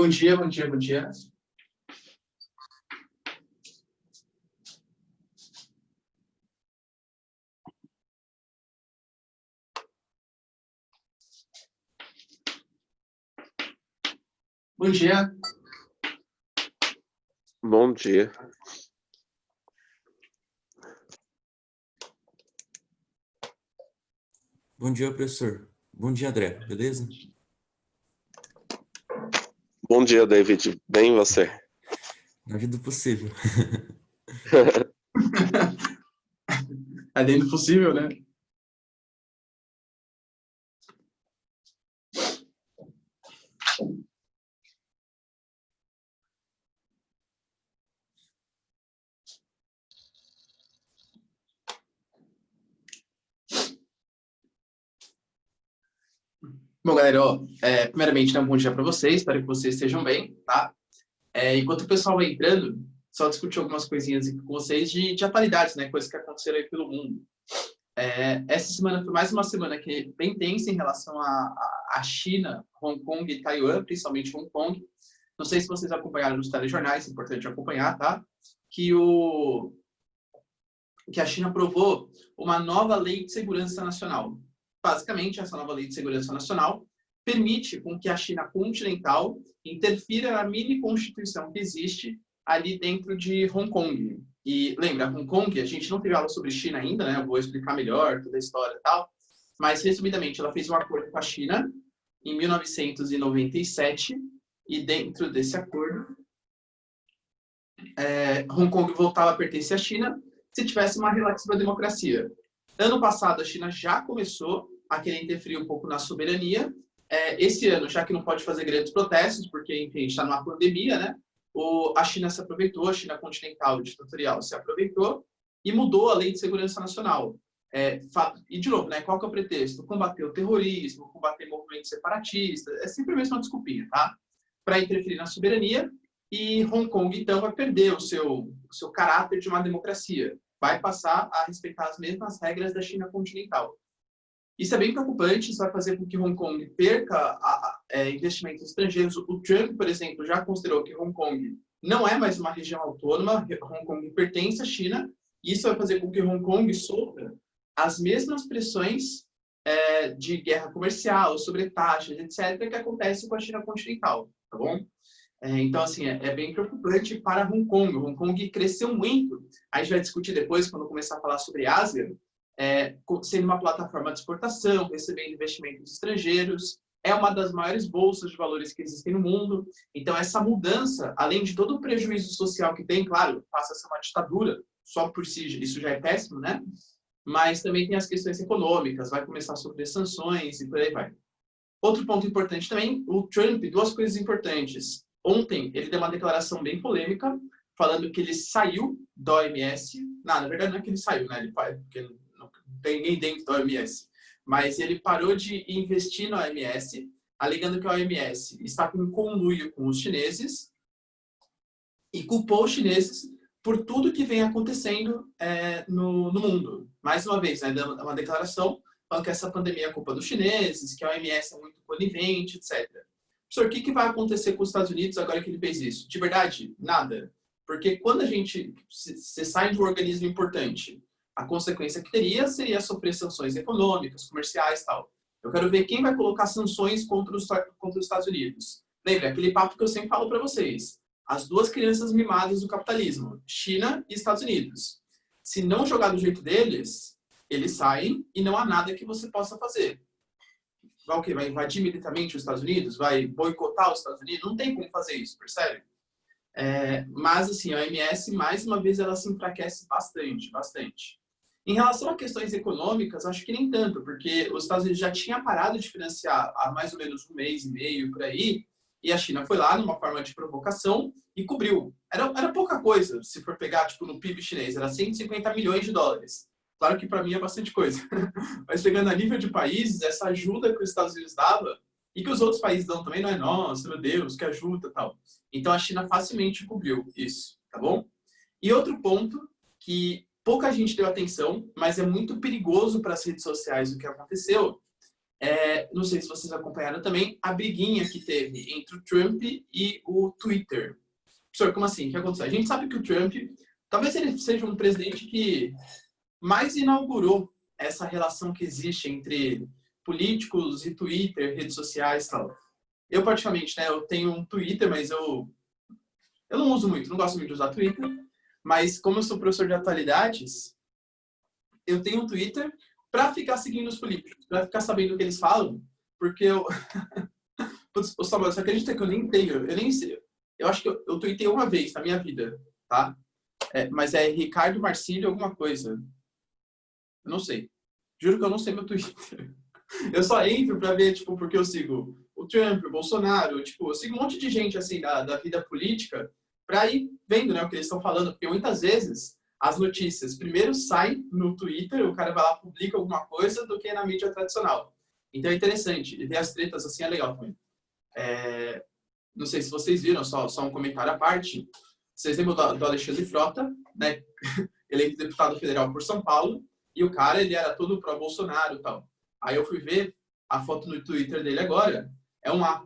Bom dia, bom dia, bom dia. Bom dia. Bom dia. Bom dia, professor. Bom dia, André. Beleza? Bom dia, David. Bem, você? Na vida do possível. É dentro do possível, né? Bom, galera, ó, primeiramente, um bom dia para vocês. Espero que vocês estejam bem, tá? Enquanto o pessoal vai entrando, só discutir algumas coisinhas aqui com vocês de atualidades, né? Coisas que aconteceram aí pelo mundo. Essa semana foi mais uma semana que é bem tensa em relação à China, Hong Kong e Taiwan, principalmente Hong Kong. Não sei se vocês acompanharam nos telejornais, é importante acompanhar, tá? Que a China aprovou uma nova lei de segurança nacional. Basicamente, essa nova lei de segurança nacional permite com que a China continental interfira na mini-constituição que existe ali dentro de Hong Kong. E lembra, Hong Kong, a gente não teve aula sobre China ainda, né? Eu vou explicar melhor toda a história e tal. Mas, resumidamente, ela fez um acordo com a China em 1997 e dentro desse acordo, Hong Kong voltava a pertencer à China se tivesse uma relativa democracia. Ano passado, a China já começou a querer interferir um pouco na soberania. Esse ano, já que não pode fazer grandes protestos, porque, enfim, a gente está numa pandemia, né? A China se aproveitou, a China continental e ditatorial se aproveitou e mudou a Lei de Segurança Nacional. E, de novo, né, qual que é o pretexto? Combater o terrorismo, combater movimentos separatistas, é sempre a mesma desculpinha, tá? Para interferir na soberania. E Hong Kong, então, vai perder o seu caráter de uma democracia. Vai passar a respeitar as mesmas regras da China continental. Isso é bem preocupante, isso vai fazer com que Hong Kong perca investimentos estrangeiros. O Trump, por exemplo, já considerou que Hong Kong não é mais uma região autônoma, Hong Kong pertence à China, e isso vai fazer com que Hong Kong sofra as mesmas pressões de guerra comercial, sobre taxas, etc., que acontece com a China continental, tá bom? Então, assim, é bem preocupante para Hong Kong. Hong Kong cresceu muito. A gente vai discutir depois, quando começar a falar sobre Ásia, sendo uma plataforma de exportação, recebendo investimentos estrangeiros. É uma das maiores bolsas de valores que existem no mundo. Então, essa mudança, além de todo o prejuízo social que tem, claro, passa a ser uma ditadura, só por si, isso já é péssimo, né? Mas também tem as questões econômicas, vai começar a sofrer sanções e por aí vai. Outro ponto importante também, o Trump, duas coisas importantes. Ontem, ele deu uma declaração bem polêmica, falando que ele saiu da OMS. Não, na verdade, não é que ele saiu, né? Ele faz, porque não tem ninguém dentro da OMS. Mas ele parou de investir na OMS, alegando que a OMS está com conluio com os chineses e culpou os chineses por tudo que vem acontecendo no mundo. Mais uma vez, né, dando uma declaração falando que essa pandemia é culpa dos chineses, que a OMS é muito conivente, etc. Professor, o que vai acontecer com os Estados Unidos agora que ele fez isso? De verdade, nada. Porque quando você sai de um organismo importante, a consequência que teria seria sofrer sanções econômicas, comerciais e tal. Eu quero ver quem vai colocar sanções contra os Estados Unidos. Lembra, aquele papo que eu sempre falo para vocês. As duas crianças mimadas do capitalismo, China e Estados Unidos. Se não jogar do jeito deles, eles saem e não há nada que você possa fazer. Vai o quê? Vai invadir militarmente os Estados Unidos? Vai boicotar os Estados Unidos? Não tem como fazer isso, percebe? Mas, assim, a OMS, mais uma vez, ela se enfraquece bastante, bastante. Em relação a questões econômicas, acho que nem tanto, porque os Estados Unidos já tinha parado de financiar há mais ou menos um mês e meio, por aí, e a China foi lá numa forma de provocação e cobriu. Era pouca coisa, se for pegar tipo, no PIB chinês, era 150 milhões de dólares. Claro que para mim é bastante coisa. Mas pegando a nível de países, essa ajuda que os Estados Unidos dava e que os outros países dão também, não é nossa, meu Deus, que ajuda e tal. Então a China facilmente cobriu isso, tá bom? E outro ponto que pouca gente deu atenção, mas é muito perigoso para as redes sociais o que aconteceu, Não sei se vocês acompanharam também a briguinha que teve entre o Trump e o Twitter. Professor, como assim? O que aconteceu? A gente sabe que o Trump, talvez ele seja um presidente que mais inaugurou essa relação que existe entre políticos e Twitter, redes sociais e tal. Eu, particularmente, né, eu tenho um Twitter, mas eu não uso muito, não gosto muito de usar Twitter, mas como eu sou professor de atualidades, eu tenho um Twitter para ficar seguindo os políticos, para ficar sabendo o que eles falam, porque eu... Putz, Samuel, você acredita que eu nem tenho? Eu nem sei. Eu acho que eu tuitei uma vez na minha vida, tá? Mas é Ricardo Marcílio alguma coisa. Eu não sei. Juro que eu não sei meu Twitter. Eu só entro pra ver, tipo, porque eu sigo o Trump, o Bolsonaro, tipo, eu sigo um monte de gente, assim, da vida política, pra ir vendo, né, o que eles estão falando. Porque muitas vezes as notícias primeiro saem no Twitter, o cara vai lá, publica alguma coisa, do que na mídia tradicional. Então é interessante. E ver as tretas, assim, é legal também. Não sei se vocês viram, só um comentário à parte. Vocês lembram do Alexandre Frota, né? Eleito deputado federal por São Paulo, e o cara, ele era todo pró-Bolsonaro e tal. Aí eu fui ver a foto no Twitter dele agora, é um A.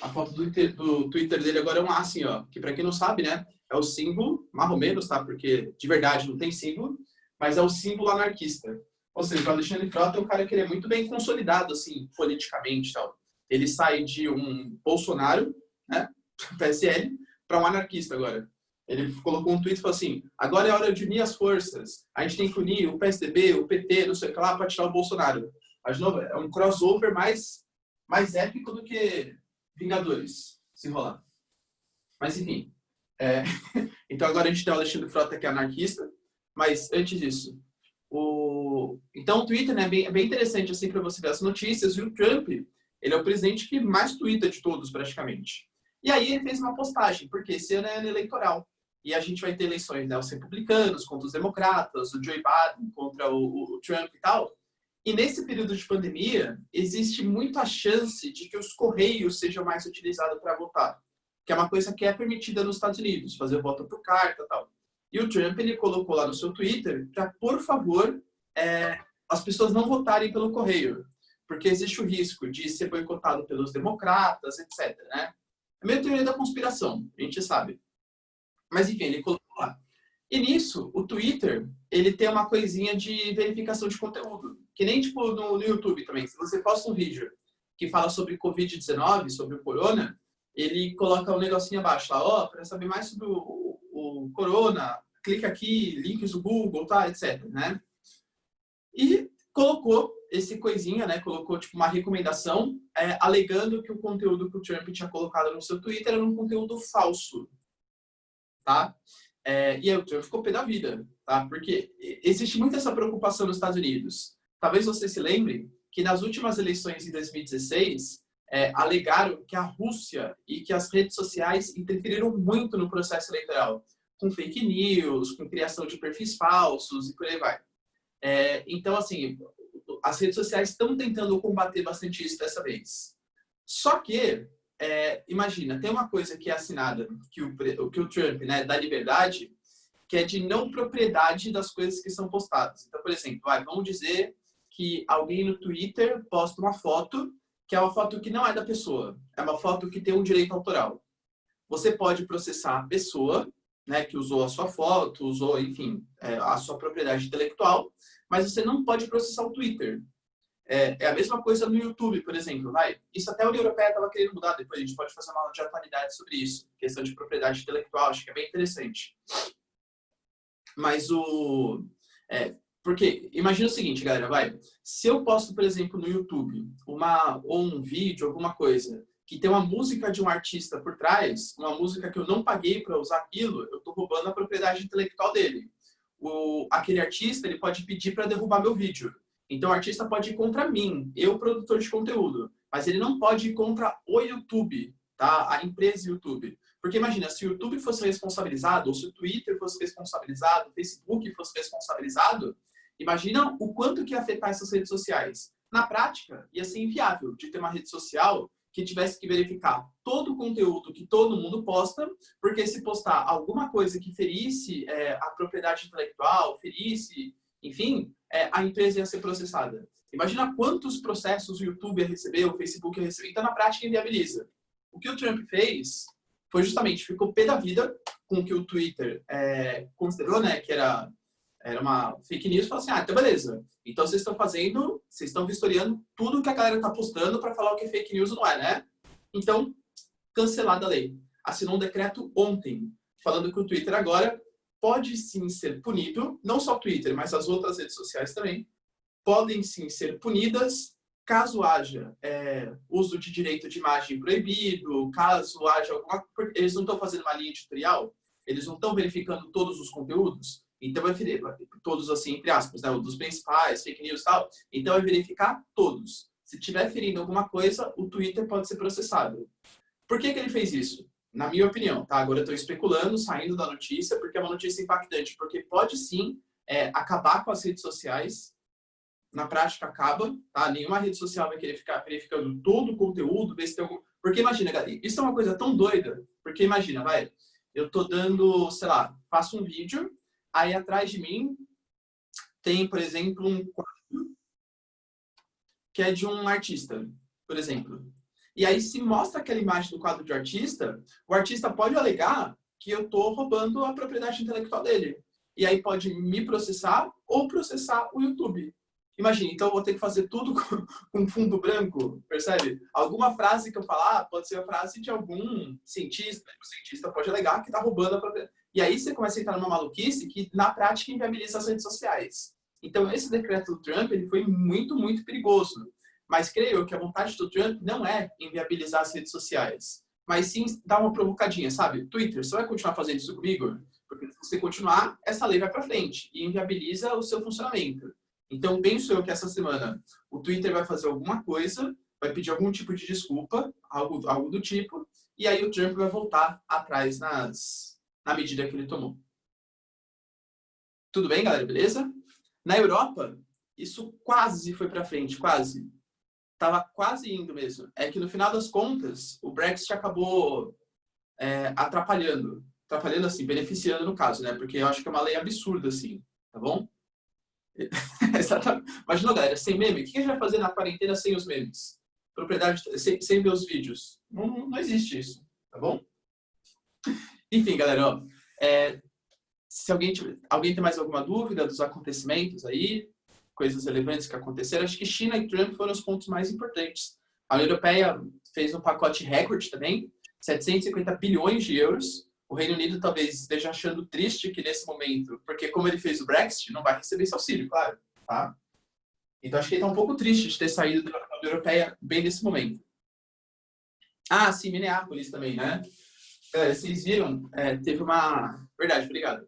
A foto do Twitter dele agora é um A, assim, ó. Que pra quem não sabe, né? É o símbolo, mais ou menos, tá? Porque de verdade não tem símbolo, mas é o símbolo anarquista. Ou seja, o Alexandre Frota é um cara que ele é muito bem consolidado, assim, politicamente e tal. Ele sai de um Bolsonaro, né? PSL, para um anarquista agora. Ele colocou um tweet e falou assim: agora é hora de unir as forças. A gente tem que unir o PSDB, o PT, não sei o que lá, para tirar o Bolsonaro. Mas, de novo, é um crossover mais épico do que Vingadores, se enrolar. Mas, enfim. Então, agora a gente tem o Alexandre Frota, que é anarquista. Mas, antes disso, então o Twitter, né, é bem interessante assim, para você ver as notícias. E o Trump, ele é o presidente que mais twitta de todos, praticamente. E aí ele fez uma postagem, porque esse ano é ano eleitoral. E a gente vai ter eleições, né, os republicanos contra os democratas, o Joe Biden contra o Trump e tal. E nesse período de pandemia, existe muita chance de que os correios sejam mais utilizados para votar. Que é uma coisa que é permitida nos Estados Unidos, fazer voto por carta e tal. E o Trump, ele colocou lá no seu Twitter para, por favor, as pessoas não votarem pelo correio, porque existe o risco de ser boicotado pelos democratas, etc. Né? É meio teoria da conspiração, a gente sabe. Mas, enfim, ele colocou lá. E nisso, o Twitter, ele tem uma coisinha de verificação de conteúdo, que nem tipo no YouTube também. Se você posta um vídeo que fala sobre Covid-19, sobre o corona, ele coloca um negocinho abaixo lá, ó, para saber mais sobre o corona, clica aqui, links do Google, tá, etc, né? E colocou esse coisinha, né? Colocou tipo uma recomendação, alegando que o conteúdo que o Trump tinha colocado no seu Twitter era um conteúdo falso, tá? E aí o Trump ficou pé da vida, tá? Porque existe muito essa preocupação nos Estados Unidos. Talvez você se lembre que nas últimas eleições em 2016 alegaram que a Rússia e que as redes sociais interferiram muito no processo eleitoral, com fake news, com criação de perfis falsos e por aí vai. Então, assim, as redes sociais estão tentando combater bastante isso dessa vez. Só que, imagina, tem uma coisa que é assinada, que o Trump, né, dá liberdade, que é de não propriedade das coisas que são postadas. Então, por exemplo, vamos dizer que alguém no Twitter posta uma foto, que é uma foto que não é da pessoa, é uma foto que tem um direito autoral. Você pode processar a pessoa, né, que usou a sua foto, usou, enfim, a sua propriedade intelectual, mas você não pode processar o Twitter. É a mesma coisa no YouTube, por exemplo. Isso até a União Europeia estava querendo mudar, depois a gente pode fazer uma aula de atualidade sobre isso, questão de propriedade intelectual, acho que é bem interessante. Mas porque, imagina o seguinte, galera, se eu posto, por exemplo, no YouTube, ou um vídeo, alguma coisa, que tem uma música de um artista por trás, uma música que eu não paguei para usar aquilo, eu estou roubando a propriedade intelectual dele. Aquele artista, ele pode pedir para derrubar meu vídeo. Então, o artista pode ir contra mim, eu, produtor de conteúdo, mas ele não pode ir contra o YouTube, tá? A empresa YouTube. Porque imagina, se o YouTube fosse responsabilizado, ou se o Twitter fosse responsabilizado, o Facebook fosse responsabilizado, imagina o quanto que ia afetar essas redes sociais. Na prática, ia ser inviável de ter uma rede social que tivesse que verificar todo o conteúdo que todo mundo posta, porque se postar alguma coisa que ferisse a propriedade intelectual, ferisse, enfim, a empresa ia ser processada. Imagina quantos processos o YouTube ia receber, o Facebook ia receber. Então, na prática, inviabiliza. O que o Trump fez foi justamente, ficou pé da vida com o que o Twitter considerou, né, que era uma fake news, falou assim, então beleza. Então vocês estão vistoriando tudo que a galera está postando para falar o que é fake news ou não é, né? Então, cancelada a lei. Assinou um decreto ontem, falando que o Twitter agora pode sim ser punido, não só o Twitter, mas as outras redes sociais também, podem sim ser punidas caso haja uso de direito de imagem proibido, caso haja alguma... Eles não estão fazendo uma linha editorial, eles não estão verificando todos os conteúdos, então vai verificar todos assim, entre aspas, né, dos principais, fake news e tal, então vai verificar todos. Se tiver ferindo alguma coisa, o Twitter pode ser processado. Por que ele fez isso? Na minha opinião, tá? Agora eu estou especulando, saindo da notícia, porque é uma notícia impactante, porque pode sim acabar com as redes sociais. Na prática acaba, tá? Nenhuma rede social vai querer ficar verificando todo o conteúdo, ver se tem algum... Porque imagina, galera, isso é uma coisa tão doida, porque imagina, eu tô dando, sei lá, faço um vídeo, aí atrás de mim tem, por exemplo, um quadro que é de um artista, por exemplo. E aí se mostra aquela imagem do quadro de artista, o artista pode alegar que eu tô roubando a propriedade intelectual dele. E aí pode me processar ou processar o YouTube. Imagina, então eu vou ter que fazer tudo com fundo branco, percebe? Alguma frase que eu falar pode ser a frase de algum cientista. O cientista pode alegar que está roubando a propriedade. E aí você começa a entrar numa maluquice que, na prática, inviabiliza as redes sociais. Então, esse decreto do Trump ele foi muito, muito perigoso. Mas creio eu que a vontade do Trump não é inviabilizar as redes sociais, mas sim dar uma provocadinha, sabe? Twitter, você vai continuar fazendo isso comigo? Porque se você continuar, essa lei vai para frente e inviabiliza o seu funcionamento. Então, penso eu que essa semana o Twitter vai fazer alguma coisa, vai pedir algum tipo de desculpa, algo do tipo, e aí o Trump vai voltar atrás na medida que ele tomou. Tudo bem, galera? Beleza? Na Europa, isso quase foi para frente, quase. Tava quase indo mesmo. É que no final das contas, o Brexit acabou atrapalhando assim, beneficiando no caso, né? Porque eu acho que é uma lei absurda, assim, tá bom? Imagina, galera, sem meme. O que a gente vai fazer na quarentena sem os memes? Propriedade, sem ver os vídeos. Não existe isso, tá bom? Enfim, galera, ó, se alguém tem mais alguma dúvida dos acontecimentos aí, coisas relevantes que aconteceram, acho que China e Trump foram os pontos mais importantes. A União Europeia fez um pacote recorde também, 750 bilhões de euros. O Reino Unido talvez esteja achando triste que nesse momento, porque como ele fez o Brexit, não vai receber esse auxílio, claro. Tá? Então acho que ele está um pouco triste de ter saído da União Europeia bem nesse momento. Ah, sim, Minneapolis também, né? Vocês viram, teve uma... Verdade, obrigado.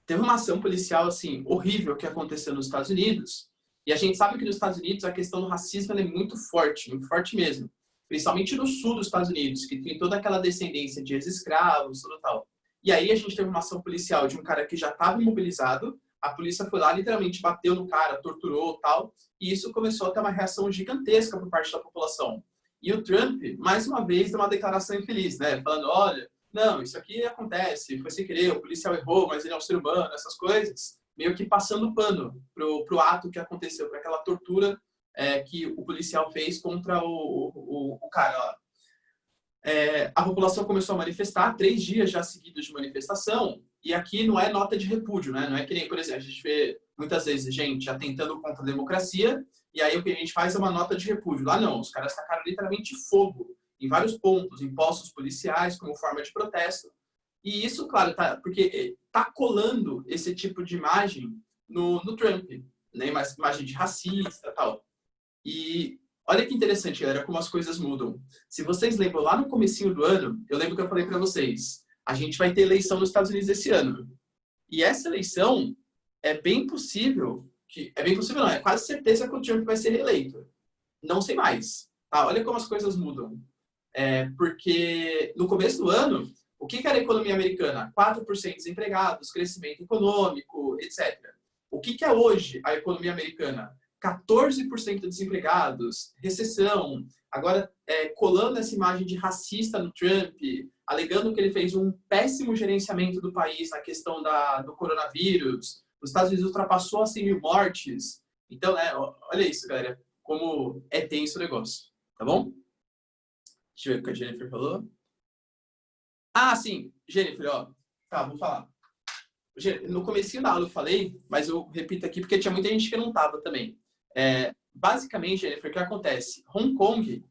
Teve uma ação policial, assim, horrível que aconteceu nos Estados Unidos. E a gente sabe que nos Estados Unidos a questão do racismo é muito forte mesmo. Principalmente no sul dos Estados Unidos, que tem toda aquela descendência de ex-escravos, tudo tal. E aí a gente teve uma ação policial de um cara que já estava imobilizado, a polícia foi lá, literalmente bateu no cara, torturou tal, e isso começou a ter uma reação gigantesca por parte da população. E o Trump, mais uma vez, deu uma declaração infeliz, né? Falando, olha, não, isso aqui acontece, foi sem querer, o policial errou, mas ele é um ser humano, essas coisas. Meio que passando pano pro ato que aconteceu, para aquela tortura que o policial fez contra o cara lá. A população começou a manifestar, 3 dias já seguidos de manifestação, e aqui não é nota de repúdio, né? Não é que nem, por exemplo, a gente vê muitas vezes gente atentando contra a democracia, e aí o que a gente faz é uma nota de repúdio. Lá não, os caras tacaram literalmente fogo em vários pontos, em postos policiais, como forma de protesto. E isso, claro, porque tá colando esse tipo de imagem no Trump, né? Imagem de racista e tal. E olha que interessante, galera, como as coisas mudam. Se vocês lembram, lá no comecinho do ano, eu lembro que eu falei para vocês, a gente vai ter eleição nos Estados Unidos esse ano. E essa eleição é bem possível não, é quase certeza que o Trump vai ser reeleito. Não sei mais. Tá? Olha como as coisas mudam. Porque no começo do ano, o que era a economia americana? 4% de desempregados, crescimento econômico, etc. O que é hoje a economia americana? 14% de desempregados, recessão, agora colando essa imagem de racista no Trump, alegando que ele fez um péssimo gerenciamento do país na questão do coronavírus, Os Estados Unidos ultrapassou as 100 mil mortes. Então, né, olha isso, galera, como é tenso o negócio, tá bom? Deixa eu ver o que a Jennifer falou. Ah, sim, Jennifer, ó. Tá, vou falar. No comecinho da aula eu falei, mas eu repito aqui porque tinha muita gente que não estava também. Basicamente, Jennifer, o que acontece? Hong Kong,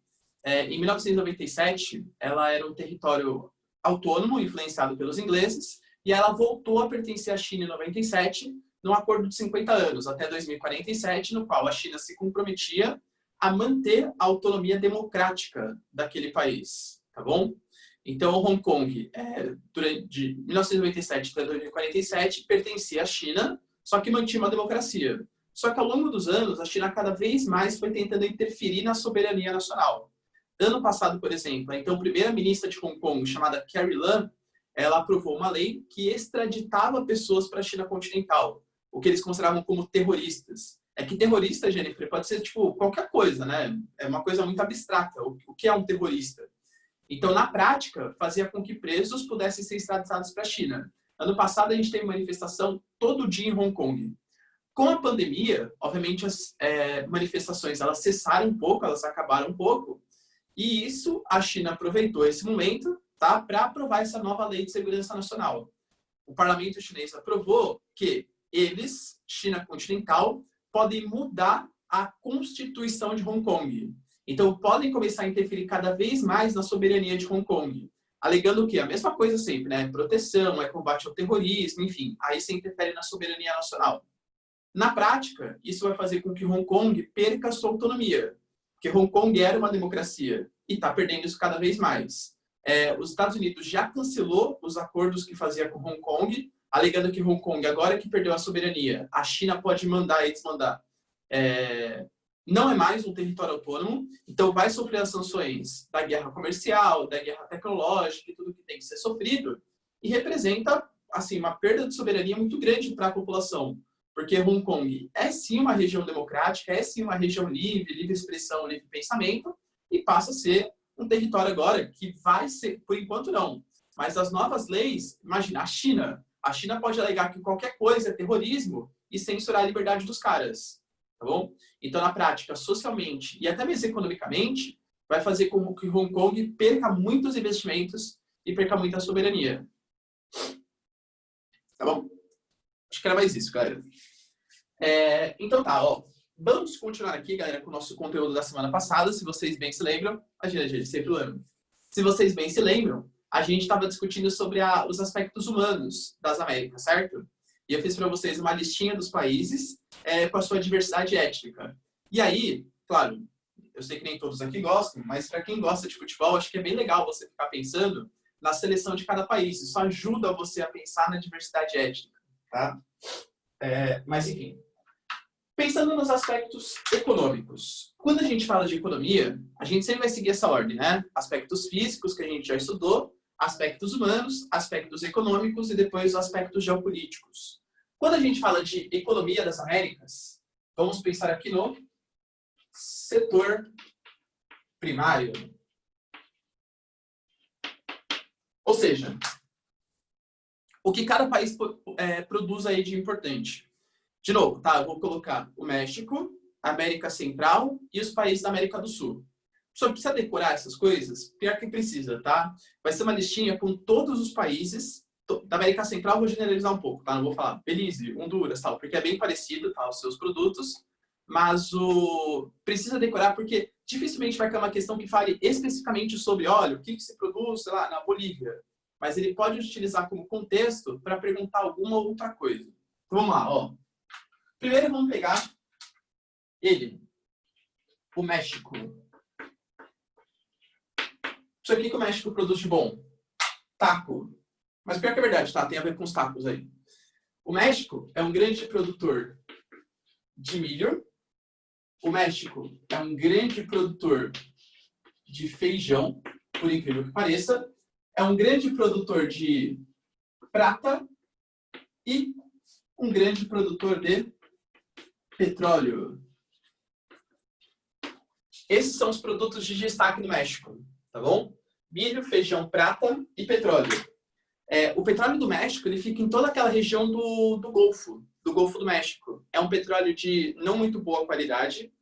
em 1997, ela era um território autônomo, influenciado pelos ingleses, e ela voltou a pertencer à China em 97, num acordo de 50 anos, até 2047, no qual a China se comprometia a manter a autonomia democrática daquele país, tá bom? Então, Hong Kong, de 1997 até 2047, pertencia à China, só que mantinha uma democracia. Só que ao longo dos anos, a China cada vez mais foi tentando interferir na soberania nacional. Ano passado, por exemplo, a então primeira-ministra de Hong Kong, chamada Carrie Lam, ela aprovou uma lei que extraditava pessoas para a China continental, o que eles consideravam como terroristas. É que terrorista, Jennifer, pode ser tipo qualquer coisa, né? É uma coisa muito abstrata. O que é um terrorista? Então, na prática, fazia com que presos pudessem ser extraditados para a China. Ano passado, a gente teve manifestação todo dia em Hong Kong. Com a pandemia, obviamente, as manifestações elas cessaram um pouco, elas acabaram um pouco, e isso a China aproveitou esse momento, tá, para aprovar essa nova lei de segurança nacional. O parlamento chinês aprovou que eles, China continental, podem mudar a constituição de Hong Kong. Então, podem começar a interferir cada vez mais na soberania de Hong Kong, alegando que a mesma coisa sempre, né? Proteção, combate ao terrorismo, enfim, aí se interfere na soberania nacional. Na prática, isso vai fazer com que Hong Kong perca a sua autonomia, porque Hong Kong era uma democracia e está perdendo isso cada vez mais. Os Estados Unidos já cancelou os acordos que fazia com Hong Kong, alegando que Hong Kong, agora que perdeu a soberania, a China pode mandar e desmandar. Não é mais um território autônomo, então vai sofrer as sanções da guerra comercial, da guerra tecnológica e tudo que tem que ser sofrido, e representa assim, uma perda de soberania muito grande para a população, porque Hong Kong é sim uma região democrática, é sim uma região livre, livre expressão, livre pensamento, e passa a ser um território agora que vai ser, por enquanto não, mas as novas leis, imagina, a China pode alegar que qualquer coisa é terrorismo e censurar a liberdade dos caras. Tá bom? Então, na prática, socialmente e até mesmo economicamente, vai fazer com que Hong Kong perca muitos investimentos e perca muita soberania. Tá bom? Acho que era mais isso, galera. Então tá, ó. Vamos continuar aqui, galera, com o nosso conteúdo da semana passada. Se vocês bem se lembram, a gente sempre lembra. Se vocês bem se lembram, a gente estava discutindo sobre os aspectos humanos das Américas, certo? E eu fiz para vocês uma listinha dos países com a sua diversidade étnica. E aí, claro, eu sei que nem todos aqui gostam, mas para quem gosta de futebol, acho que é bem legal você ficar pensando na seleção de cada país. Isso ajuda você a pensar na diversidade étnica, tá? Mas, enfim. Pensando nos aspectos econômicos. Quando a gente fala de economia, a gente sempre vai seguir essa ordem, né? Aspectos físicos, que a gente já estudou, aspectos humanos, aspectos econômicos e depois os aspectos geopolíticos. Quando a gente fala de economia das Américas, vamos pensar aqui no setor primário. Ou seja, o que cada país produz aí de importante. De novo, tá? Eu vou colocar o México, a América Central e os países da América do Sul. Só precisa decorar essas coisas? Pior que precisa, tá? Vai ser uma listinha com todos os países da América Central, vou generalizar um pouco, tá? Não vou falar Belize, Honduras, tal, porque é bem parecido, tá? Os seus produtos, mas precisa decorar porque dificilmente vai cair uma questão que fale especificamente sobre, olha, o que se produz, sei lá, na Bolívia. Mas ele pode utilizar como contexto para perguntar alguma outra coisa. Então, vamos lá, ó. Primeiro vamos pegar ele, o México. Isso aqui que o México produz de bom. Taco. Mas pior que é verdade, tá? Tem a ver com os tacos aí. O México é um grande produtor de milho. O México é um grande produtor de feijão, por incrível que pareça. É um grande produtor de prata e um grande produtor de petróleo. Esses são os produtos de destaque no México, tá bom? Milho, feijão, prata e petróleo. O petróleo do México ele fica em toda aquela região do do Golfo do México. É um petróleo de não muito boa qualidade.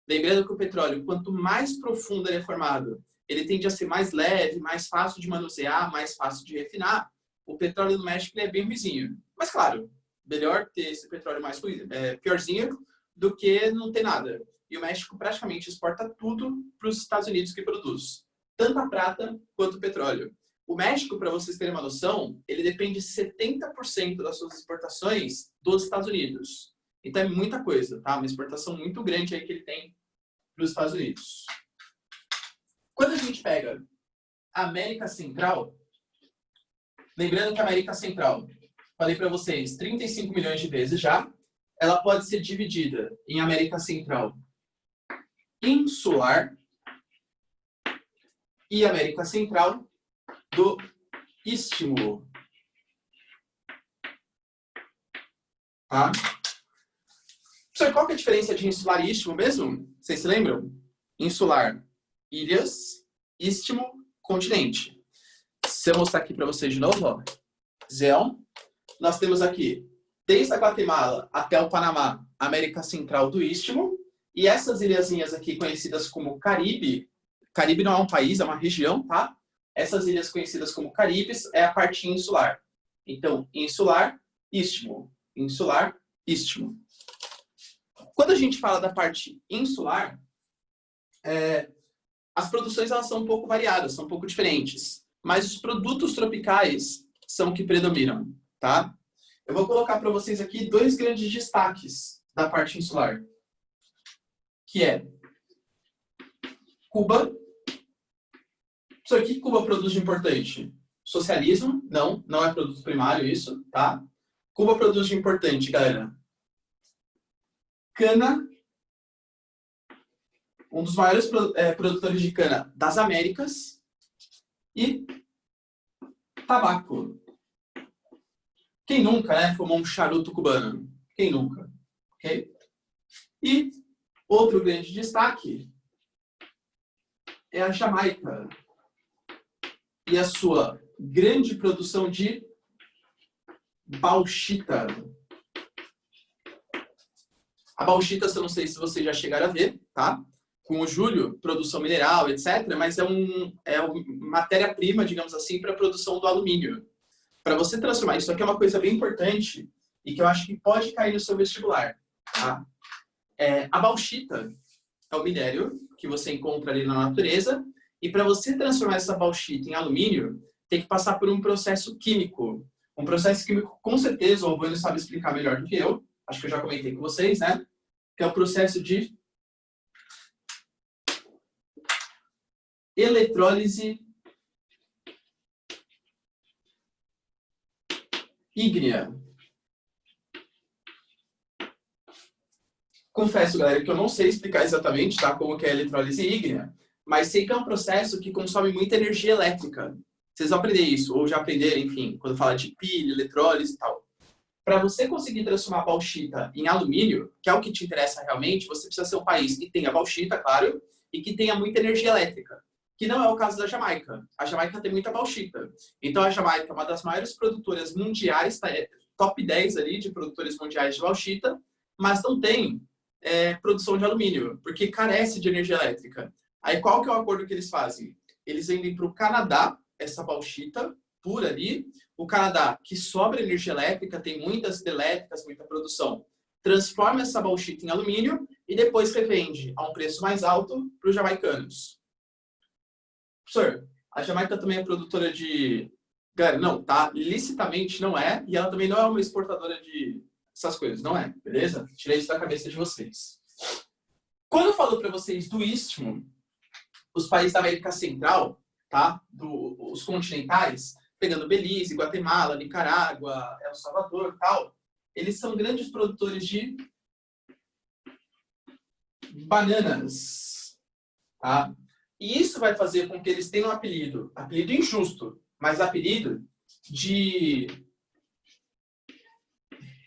Lembrando que o petróleo, quanto mais profundo ele é formado, ele tende a ser mais leve, mais fácil de manusear, mais fácil de refinar. O petróleo do México ele é bem ruizinho. Mas, claro, melhor ter esse petróleo mais piorzinho do que não ter nada. E o México praticamente exporta tudo para os Estados Unidos que produz. Tanto a prata quanto o petróleo. O México, para vocês terem uma noção, ele depende 70% das suas exportações dos Estados Unidos. Então é muita coisa, tá? Uma exportação muito grande aí que ele tem para os Estados Unidos. Quando a gente pega a América Central, lembrando que a América Central, falei para vocês, 35 milhões de vezes já, ela pode ser dividida em América Central insular e América Central do Istmo. Tá? Qual que é a diferença de insular e istmo mesmo? Vocês se lembram? Insular, ilhas, istmo, continente. Se eu mostrar aqui para vocês de novo, ó. Zéon, nós temos aqui, desde a Guatemala até o Panamá, América Central do Istmo, e essas ilhazinhas aqui conhecidas como Caribe, Caribe não é um país, é uma região, tá? Essas ilhas conhecidas como Caribes é a parte insular. Então, insular, istmo. Insular, istmo. Quando a gente fala da parte insular, as produções elas são um pouco variadas, são um pouco diferentes. Mas os produtos tropicais são o que predominam, tá? Eu vou colocar para vocês aqui dois grandes destaques da parte insular. Que é Cuba. Isso aqui que Cuba produz de importante? Socialismo? Não, não é produto primário isso, tá? Cuba produz de importante, galera. Cana. Um dos maiores produtores de cana das Américas. E tabaco. Quem nunca, né, fumou um charuto cubano? Quem nunca? Ok? E outro grande destaque é a Jamaica e a sua grande produção de bauxita. A bauxita, eu não sei se vocês já chegaram a ver, tá? Com o Júlio, produção mineral, etc. Mas é uma matéria-prima, digamos assim, para a produção do alumínio. Para você transformar, isso aqui é uma coisa bem importante e que eu acho que pode cair no seu vestibular. Tá? A bauxita é o minério que você encontra ali na natureza e para você transformar essa bauxita em alumínio, tem que passar por um processo químico. Um processo químico, com certeza, o Albano sabe explicar melhor do que eu, acho que eu já comentei com vocês, né? Que é o processo de eletrólise ígnea. Confesso, galera, que eu não sei explicar exatamente, tá, como que é a eletrólise ígnea, mas sei que é um processo que consome muita energia elétrica. Vocês vão aprender isso, ou já aprenderam, enfim, quando fala de pilha, eletrólise e tal. Para você conseguir transformar a bauxita em alumínio, que é o que te interessa realmente, você precisa ser um país que tenha bauxita, claro, e que tenha muita energia elétrica, que não é o caso da Jamaica. A Jamaica tem muita bauxita. Então, a Jamaica é uma das maiores produtoras mundiais, tá, top 10 ali de produtores mundiais de bauxita, mas não tem produção de alumínio, porque carece de energia elétrica. Aí, qual que é o acordo que eles fazem? Eles vendem para o Canadá essa bauxita pura ali. O Canadá, que sobra energia elétrica, tem muitas hidrelétricas, muita produção, transforma essa bauxita em alumínio e depois revende a um preço mais alto para os jamaicanos. Professor, a Jamaica também é produtora de... Galera, não, tá? Licitamente não é, e ela também não é uma exportadora de essas coisas, não é, beleza? Tirei isso da cabeça de vocês. Quando eu falo para vocês do Istmo, os países da América Central, tá? Os continentais, pegando Belize, Guatemala, Nicarágua, El Salvador e tal, eles são grandes produtores de bananas, tá? E isso vai fazer com que eles tenham um apelido injusto, mas apelido de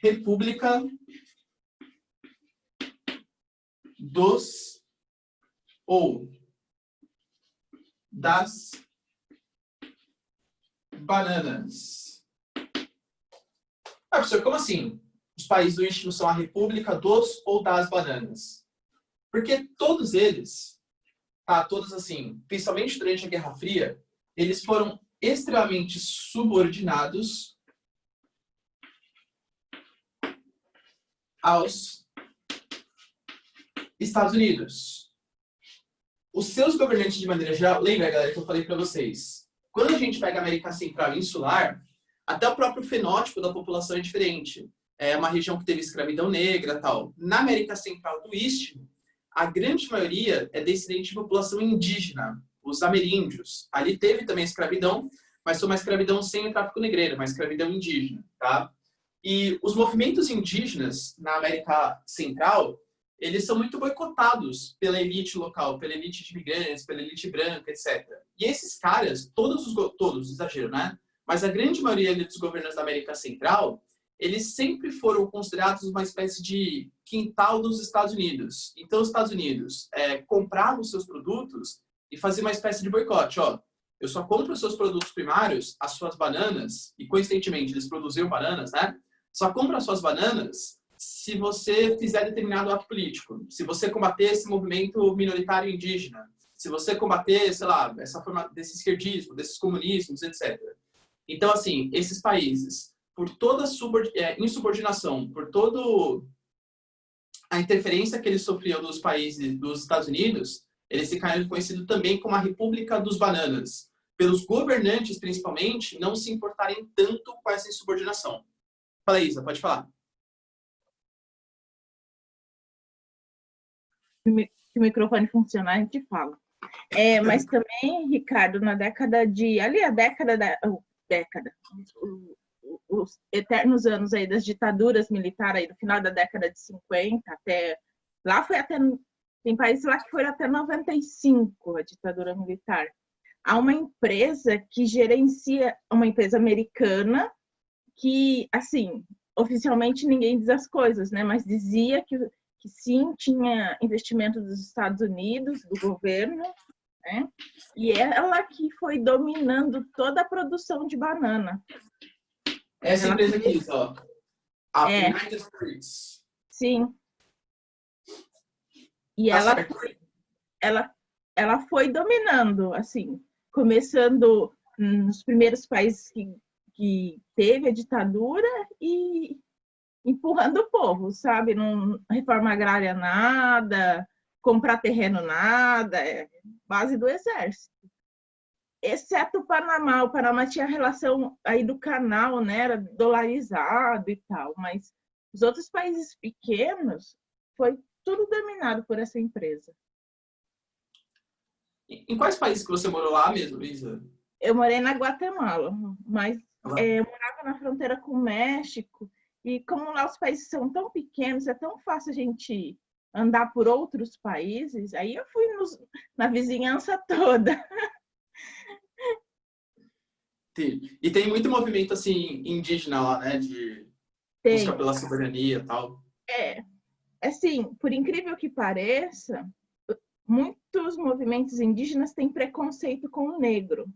República dos ou das bananas. Ah, professor, como assim? os países do Istmo são a República dos ou das Bananas? Porque todos eles, tá, todos assim, principalmente durante a Guerra Fria, eles foram extremamente subordinados aos Estados Unidos. Os seus governantes, de maneira geral, lembra, galera, que eu falei para vocês, quando a gente pega a América Central e Insular, até o próprio fenótipo da população é diferente. É uma região que teve escravidão negra e tal. Na América Central do Istmo, a grande maioria é descendente de população indígena, os ameríndios. Ali teve também escravidão, mas foi uma escravidão sem o tráfico negreiro, uma escravidão indígena, tá? E os movimentos indígenas na América Central, eles são muito boicotados pela elite local, pela elite de imigrantes, pela elite branca, etc. E esses caras, todos, exagero, né? Mas a grande maioria dos governantes da América Central, eles sempre foram considerados uma espécie de quintal dos Estados Unidos. Então, os Estados Unidos compravam os seus produtos e faziam uma espécie de boicote. Ó, eu só compro os seus produtos primários, as suas bananas, e coincidentemente eles produziam bananas, né? Só compro as suas bananas se você fizer determinado ato político, se você combater esse movimento minoritário indígena, se você combater, sei lá, essa forma desse esquerdismo, desses comunismos, etc. Então, assim, esses países, por toda a insubordinação, por toda a interferência que eles sofriam dos países dos Estados Unidos, eles ficaram conhecidos também como a República dos Bananas, pelos governantes, principalmente, não se importarem tanto com essa insubordinação. Fala, Isa, pode falar. Se o microfone funcionar, a gente fala. Mas também, Ricardo, na década de... os eternos anos aí das ditaduras militares, aí, no final da década de 50, até... Lá foi até... Tem países lá que foi até 95, a ditadura militar. Há uma empresa que gerencia... Uma empresa americana que, assim, oficialmente ninguém diz as coisas, né? Mas dizia que sim, tinha investimento dos Estados Unidos, do governo, né? E ela que foi dominando toda a produção de banana. Essa empresa aqui, ó. A United Fruits. Sim. E ela foi dominando, assim, começando nos primeiros países que teve a ditadura e empurrando o povo, sabe? Não reforma agrária nada, comprar terreno nada, base do exército. Exceto o Panamá. O Panamá tinha relação aí do canal, né? Era dolarizado e tal, mas os outros países pequenos foi tudo dominado por essa empresa. Em quais países que você morou lá mesmo, Isa? Eu morei na Guatemala, mas eu morava na fronteira com o México. E como lá os países são tão pequenos, é tão fácil a gente andar por outros países, aí eu fui na vizinhança toda. E tem muito movimento, assim, indígena lá, né? De busca pela soberania e tal. Assim, por incrível que pareça, muitos movimentos indígenas têm preconceito com o negro.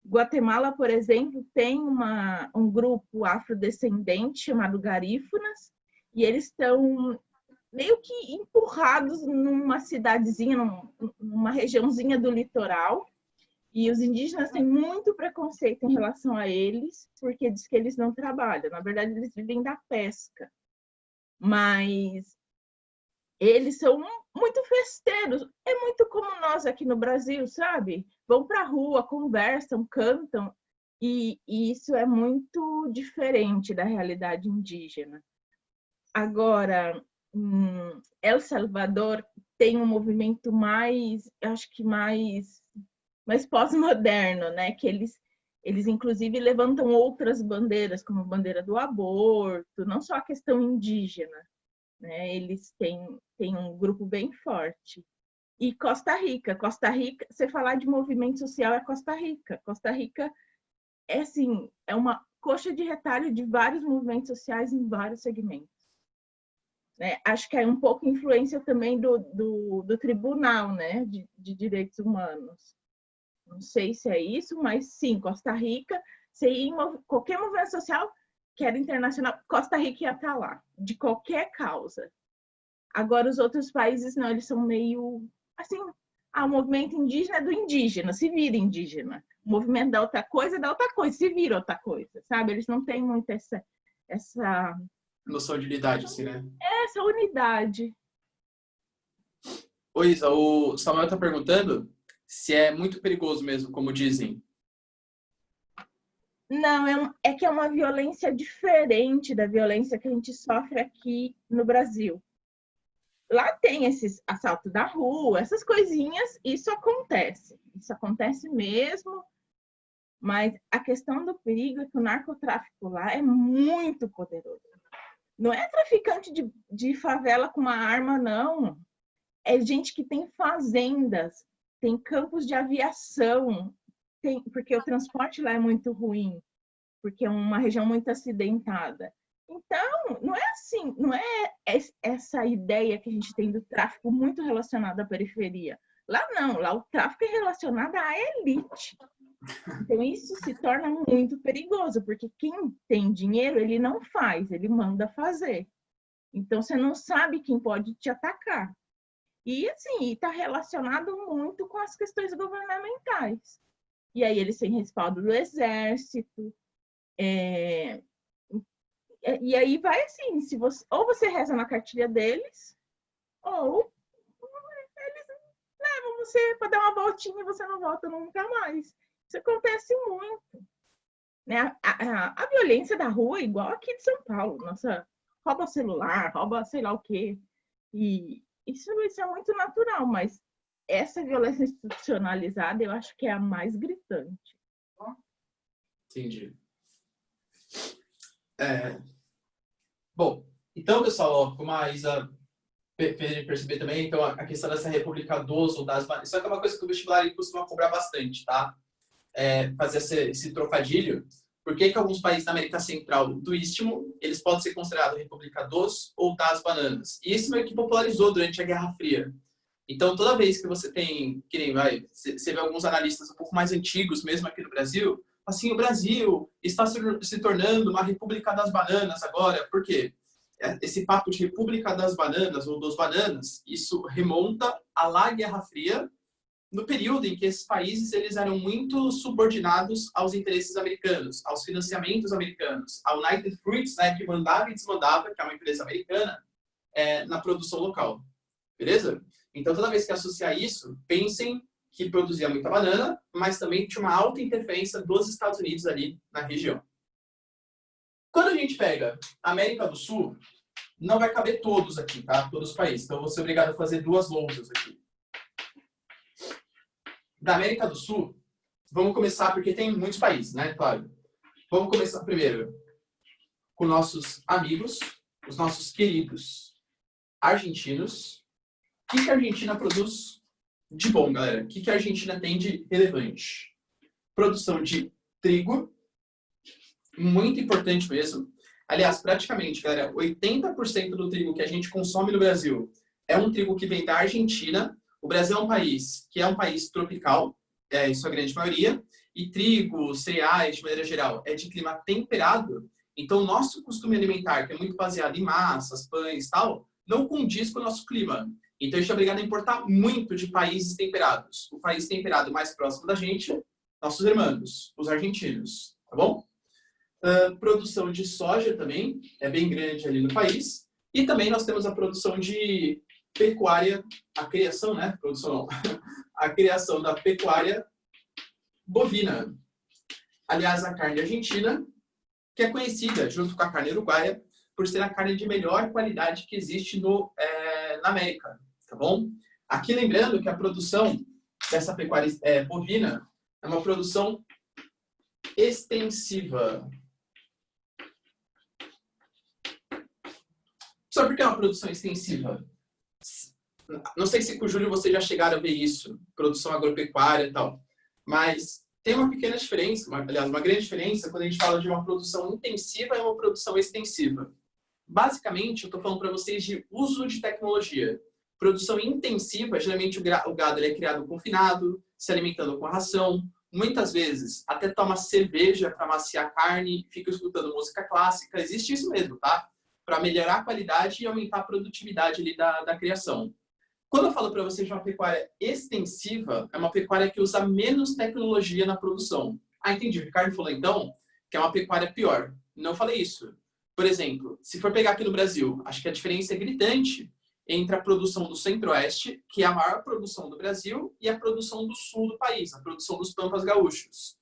Guatemala, por exemplo, tem um grupo afrodescendente chamado Garífunas, e eles estão meio que empurrados numa cidadezinha, numa regiãozinha do litoral, e os indígenas têm muito preconceito em relação a eles, porque diz que eles não trabalham. Na verdade, eles vivem da pesca. Mas eles são muito festeiros. É muito como nós aqui no Brasil, sabe? Vão para a rua, conversam, cantam. E isso é muito diferente da realidade indígena. Agora, El Salvador tem um movimento mais, acho que mais pós-moderno, né? Que eles inclusive levantam outras bandeiras, como a bandeira do aborto, não só a questão indígena, né? Eles têm um grupo bem forte. E Costa Rica, você falar de movimento social é Costa Rica. Costa Rica é assim, é uma coxa de retalho de vários movimentos sociais em vários segmentos. Né? Acho que é um pouco influência também do tribunal, né? de direitos humanos. Não sei se é isso, mas sim, Costa Rica, qualquer movimento social que era internacional, Costa Rica ia estar lá, de qualquer causa. Agora, os outros países, não, eles são meio, assim, o movimento indígena é do indígena, se vira indígena. O movimento da outra coisa é da outra coisa, se vira outra coisa, sabe? Eles não têm muito essa noção de unidade, assim, né? Essa unidade. Oi, Isa, o Samuel está perguntando se é muito perigoso mesmo, como dizem. Não, é que é uma violência diferente da violência que a gente sofre aqui no Brasil. Lá tem esses assaltos da rua, essas coisinhas, isso acontece mesmo, mas a questão do perigo é que o narcotráfico lá é muito poderoso. Não é traficante de favela com uma arma, não. É gente que tem fazendas, tem campos de aviação, porque o transporte lá é muito ruim, porque é uma região muito acidentada. Então, não é assim, não é essa ideia que a gente tem do tráfico muito relacionado à periferia. Lá não, lá o tráfico é relacionado à elite. Então, isso se torna muito perigoso, porque quem tem dinheiro, ele não faz, ele manda fazer. Então, você não sabe quem pode te atacar. E, assim, está relacionado muito com as questões governamentais. E aí, eles têm respaldo do exército. E aí vai assim, ou você reza na cartilha deles, ou eles levam você para dar uma voltinha e você não volta nunca mais. Isso acontece muito. Né? A violência da rua é igual aqui de São Paulo. Nossa, rouba celular, rouba sei lá o quê. E isso é muito natural, mas essa violência institucionalizada eu acho que é a mais gritante. Entendi. Bom, então, pessoal, como a Isa fez perceber também, então a questão dessa República dos ou das... Isso é uma coisa que o vestibular costuma cobrar bastante, tá? Fazer esse trocadilho. Por que alguns países da América Central do Istmo, eles podem ser considerados República dos ou das bananas? E isso meio que popularizou durante a Guerra Fria. Então, toda vez que você tem, você vê alguns analistas um pouco mais antigos, mesmo aqui no Brasil, assim, o Brasil está se tornando uma República das Bananas agora. Por quê? Esse papo de República das Bananas ou dos bananas, isso remonta à lá Guerra Fria, no período em que esses países eles eram muito subordinados aos interesses americanos, aos financiamentos americanos, a United Fruits, né, que mandava e desmandava, que é uma empresa americana, na produção local. Beleza? Então, toda vez que associar isso, pensem que produzia muita banana, mas também tinha uma alta interferência dos Estados Unidos ali na região. Quando a gente pega a América do Sul, não vai caber todos aqui, tá? Todos os países. Então, eu vou ser obrigado a fazer duas lousas aqui. Da América do Sul, vamos começar, porque tem muitos países, né? Claro. Vamos começar primeiro com nossos amigos, os nossos queridos argentinos. O que a Argentina produz de bom, galera? O que a Argentina tem de relevante? Produção de trigo, muito importante mesmo. Aliás, praticamente, galera, 80% do trigo que a gente consome no Brasil é um trigo que vem da Argentina. O Brasil é um país que é um país tropical, em sua grande maioria, e trigo, cereais, de maneira geral, é de clima temperado. Então, o nosso costume alimentar, que é muito baseado em massas, pães e tal, não condiz com o nosso clima. Então, a gente é obrigado a importar muito de países temperados. O país temperado mais próximo da gente, nossos irmãos, os argentinos, tá bom? Produção de soja também é bem grande ali no país. E também nós temos a produção de pecuária, a criação, né? Produção não. A criação da pecuária bovina. Aliás, a carne argentina, que é conhecida, junto com a carne uruguaia, por ser a carne de melhor qualidade que existe na América, tá bom? Aqui lembrando que a produção dessa pecuária bovina é uma produção extensiva. Só porque é uma produção extensiva? Não sei se com o Júlio vocês já chegaram a ver isso, produção agropecuária e tal, mas tem uma pequena diferença, aliás, uma grande diferença quando a gente fala de uma produção intensiva e uma produção extensiva. Basicamente, eu estou falando para vocês de uso de tecnologia. Produção intensiva, geralmente o gado ele é criado confinado, se alimentando com a ração, muitas vezes até toma cerveja para maciar a carne, fica escutando música clássica. Existe isso mesmo, tá? Para melhorar a qualidade e aumentar a produtividade ali da criação. Quando eu falo para vocês de uma pecuária extensiva, é uma pecuária que usa menos tecnologia na produção. Ah, entendi. O Ricardo falou então que é uma pecuária pior. Não falei isso. Por exemplo, se for pegar aqui no Brasil, acho que a diferença é gritante entre a produção do Centro-Oeste, que é a maior produção do Brasil, e a produção do sul do país, a produção dos Pampas Gaúchos.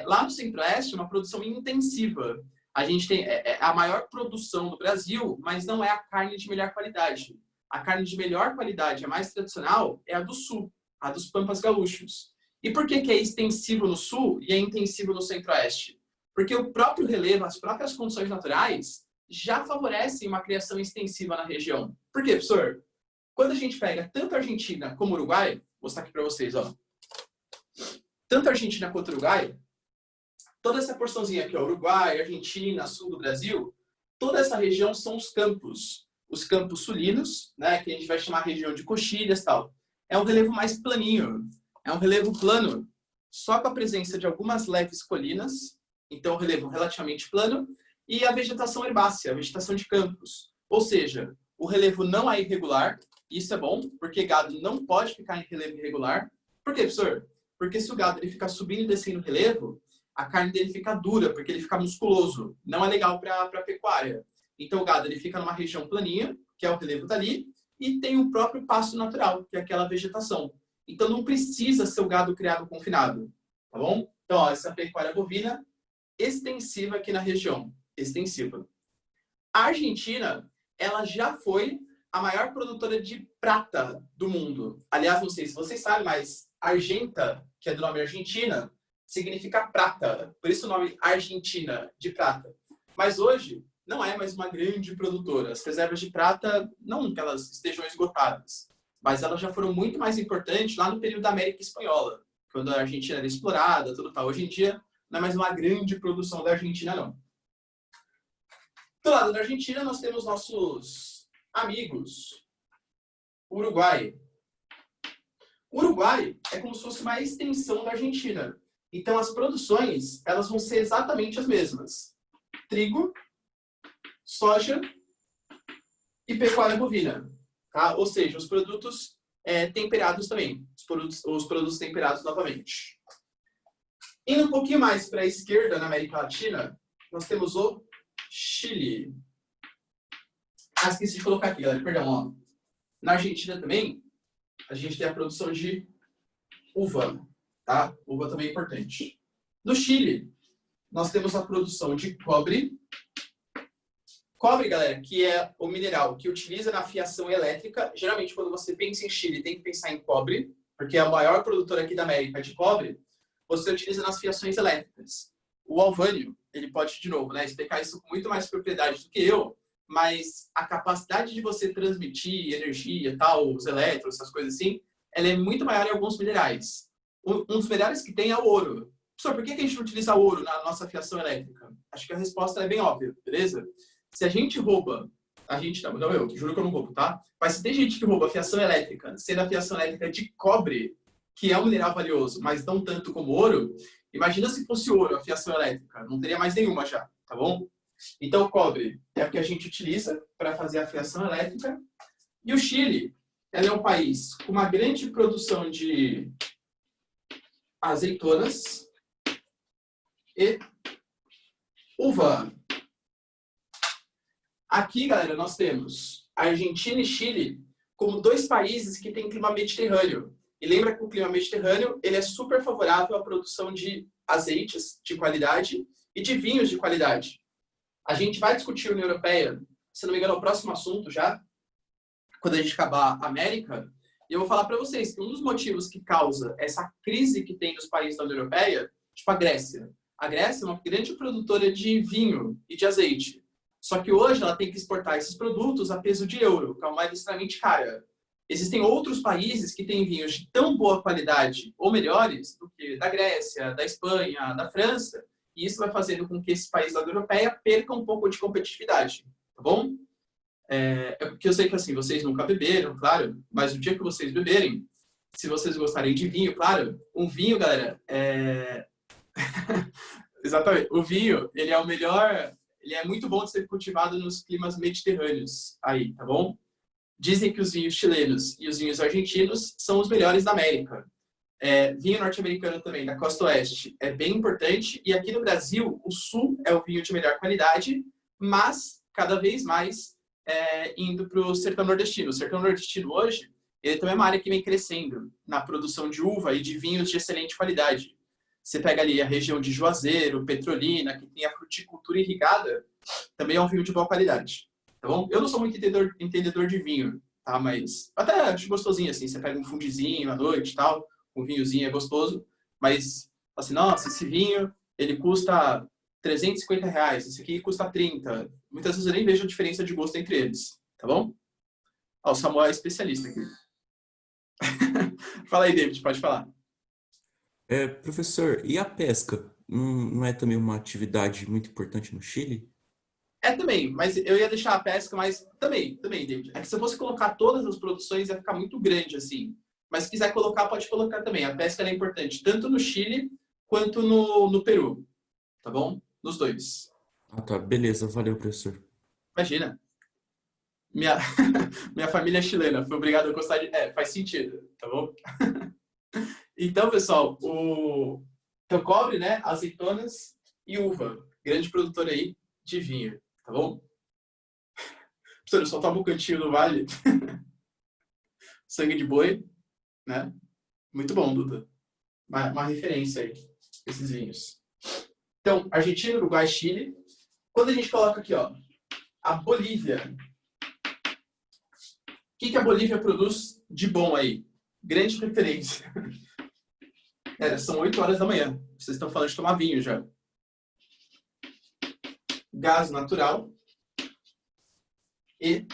Lá no Centro-Oeste, é uma produção intensiva. A gente tem a maior produção do Brasil, mas não é a carne de melhor qualidade. A carne de melhor qualidade, a mais tradicional, é a do sul, a dos Pampas Gaúchos. E por que é extensivo no sul e é intensivo no Centro-Oeste? Porque o próprio relevo, as próprias condições naturais, já favorecem uma criação extensiva na região. Por quê, professor? Quando a gente pega tanto a Argentina como o Uruguai, vou mostrar aqui para vocês, ó. Tanto a Argentina quanto o Uruguai, toda essa porçãozinha aqui, ó, Uruguai, Argentina, sul do Brasil, toda essa região são os campos sulinos, né, que a gente vai chamar a região de coxilhas e tal. É um relevo mais planinho, é um relevo plano, só com a presença de algumas leves colinas, então um relevo relativamente plano, e a vegetação herbácea, a vegetação de campos. Ou seja, o relevo não é irregular, isso é bom, porque gado não pode ficar em relevo irregular. Por quê, professor? Porque se o gado ele ficar subindo e descendo o relevo, a carne dele fica dura, porque ele fica musculoso. Não é legal para a pecuária. Então o gado ele fica numa região planinha, que é o relevo dali, e tem o próprio pasto natural, que é aquela vegetação. Então não precisa ser o gado criado confinado, tá bom? Então, ó, essa pecuária bovina extensiva aqui na região. Extensiva. A Argentina, ela já foi a maior produtora de prata do mundo. Aliás, não sei se vocês sabem, mas argenta, que é do nome Argentina, significa prata. Por isso o nome Argentina, de prata. Mas hoje, não é mais uma grande produtora. As reservas de prata, não que elas estejam esgotadas, mas elas já foram muito mais importantes lá no período da América Espanhola, quando a Argentina era explorada, tudo tal. Hoje em dia, não é mais uma grande produção da Argentina, não. Do lado da Argentina, nós temos nossos amigos. O Uruguai. O Uruguai é como se fosse uma extensão da Argentina. Então, as produções, elas vão ser exatamente as mesmas. Trigo, soja e pecuária bovina. Tá? Ou seja, os produtos temperados também. Os produtos temperados novamente. Indo um pouquinho mais para a esquerda, na América Latina, nós temos o Chile. Ah, esqueci de colocar aqui, galera. Perdão, ó. Na Argentina também, a gente tem a produção de uva. Tá? Uva também é importante. No Chile, nós temos a produção de cobre. Cobre, galera, que é o mineral que utiliza na fiação elétrica. Geralmente, quando você pensa em Chile, tem que pensar em cobre, porque é o maior produtor aqui da América de cobre. Você utiliza nas fiações elétricas. O Alvânio, ele pode, de novo, né, explicar isso com muito mais propriedade do que eu, mas a capacidade de você transmitir energia, tal, os elétrons, essas coisas assim, ela é muito maior em alguns minerais. Um dos melhores que tem é o ouro. Professor, por que a gente não utiliza ouro na nossa fiação elétrica? Acho que a resposta é bem óbvia, beleza? Se a gente rouba, não eu, juro que eu não roubo, tá? Mas se tem gente que rouba a fiação elétrica, sendo a fiação elétrica de cobre, que é um mineral valioso, mas não tanto como ouro, imagina se fosse ouro a fiação elétrica, não teria mais nenhuma já, tá bom? Então o cobre é o que a gente utiliza para fazer a fiação elétrica. E o Chile, ela é um país com uma grande produção de azeitonas e uva. Aqui, galera, nós temos a Argentina e Chile como dois países que têm clima mediterrâneo. E lembra que o clima mediterrâneo ele é super favorável à produção de azeites de qualidade e de vinhos de qualidade. A gente vai discutir a União Europeia, se não me engano, é o próximo assunto já, quando a gente acabar a América. E eu vou falar para vocês que um dos motivos que causa essa crise que tem nos países da União Europeia, tipo a Grécia. A Grécia é uma grande produtora de vinho e de azeite. Só que hoje ela tem que exportar esses produtos a peso de euro, que é uma moeda extremamente cara. Existem outros países que têm vinhos de tão boa qualidade ou melhores do que da Grécia, da Espanha, da França, e isso vai fazendo com que esses países da União Europeia percam um pouco de competitividade, tá bom? É porque eu sei que assim, vocês nunca beberam, claro, mas o dia que vocês beberem, se vocês gostarem de vinho, claro, um vinho, galera, exatamente, o vinho, ele é o melhor, ele é muito bom de ser cultivado nos climas mediterrâneos aí, tá bom? Dizem que os vinhos chilenos e os vinhos argentinos são os melhores da América. Vinho norte-americano também, da costa oeste, é bem importante. E aqui no Brasil, o sul é o vinho de melhor qualidade, mas cada vez mais indo para o sertão nordestino. O sertão nordestino hoje, ele também é uma área que vem crescendo na produção de uva e de vinhos de excelente qualidade. Você pega ali a região de Juazeiro, Petrolina, que tem a fruticultura irrigada, também é um vinho de boa qualidade. Tá bom? Eu não sou muito entendedor de vinho, tá? Mas até acho gostosinho, assim. Você pega um fundizinho à noite e tal, um vinhozinho é gostoso, mas, assim, nossa, esse vinho, ele custa R$350, esse aqui custa 30. Muitas vezes eu nem vejo a diferença de gosto entre eles, tá bom? Ó, o Samuel é especialista aqui. Fala aí, David, pode falar. Professor, e a pesca? Não é também uma atividade muito importante no Chile? Também, mas eu ia deixar a pesca, mas também, David. É que se eu fosse colocar todas as produções, ia ficar muito grande, assim. Mas se quiser colocar, pode colocar também. A pesca é importante, tanto no Chile quanto no Peru. Tá bom? Nos dois. Ah, tá. Beleza. Valeu, professor. Imagina. Minha família é chilena. Foi obrigado a gostar de... faz sentido. Tá bom? Então, pessoal, então, cobre, né? Azeitonas e uva. Grande produtor aí de vinho. Tá bom? Professor, eu só tomo o cantinho do vale. Sangue de boi. Né? Muito bom, Duda. Uma referência aí, esses vinhos. Então, Argentina, Uruguai, Chile. Quando a gente coloca aqui, ó, a Bolívia. O que a Bolívia produz de bom aí? Grande referência. São 8 horas da manhã. Vocês estão falando de tomar vinho já. Gás natural e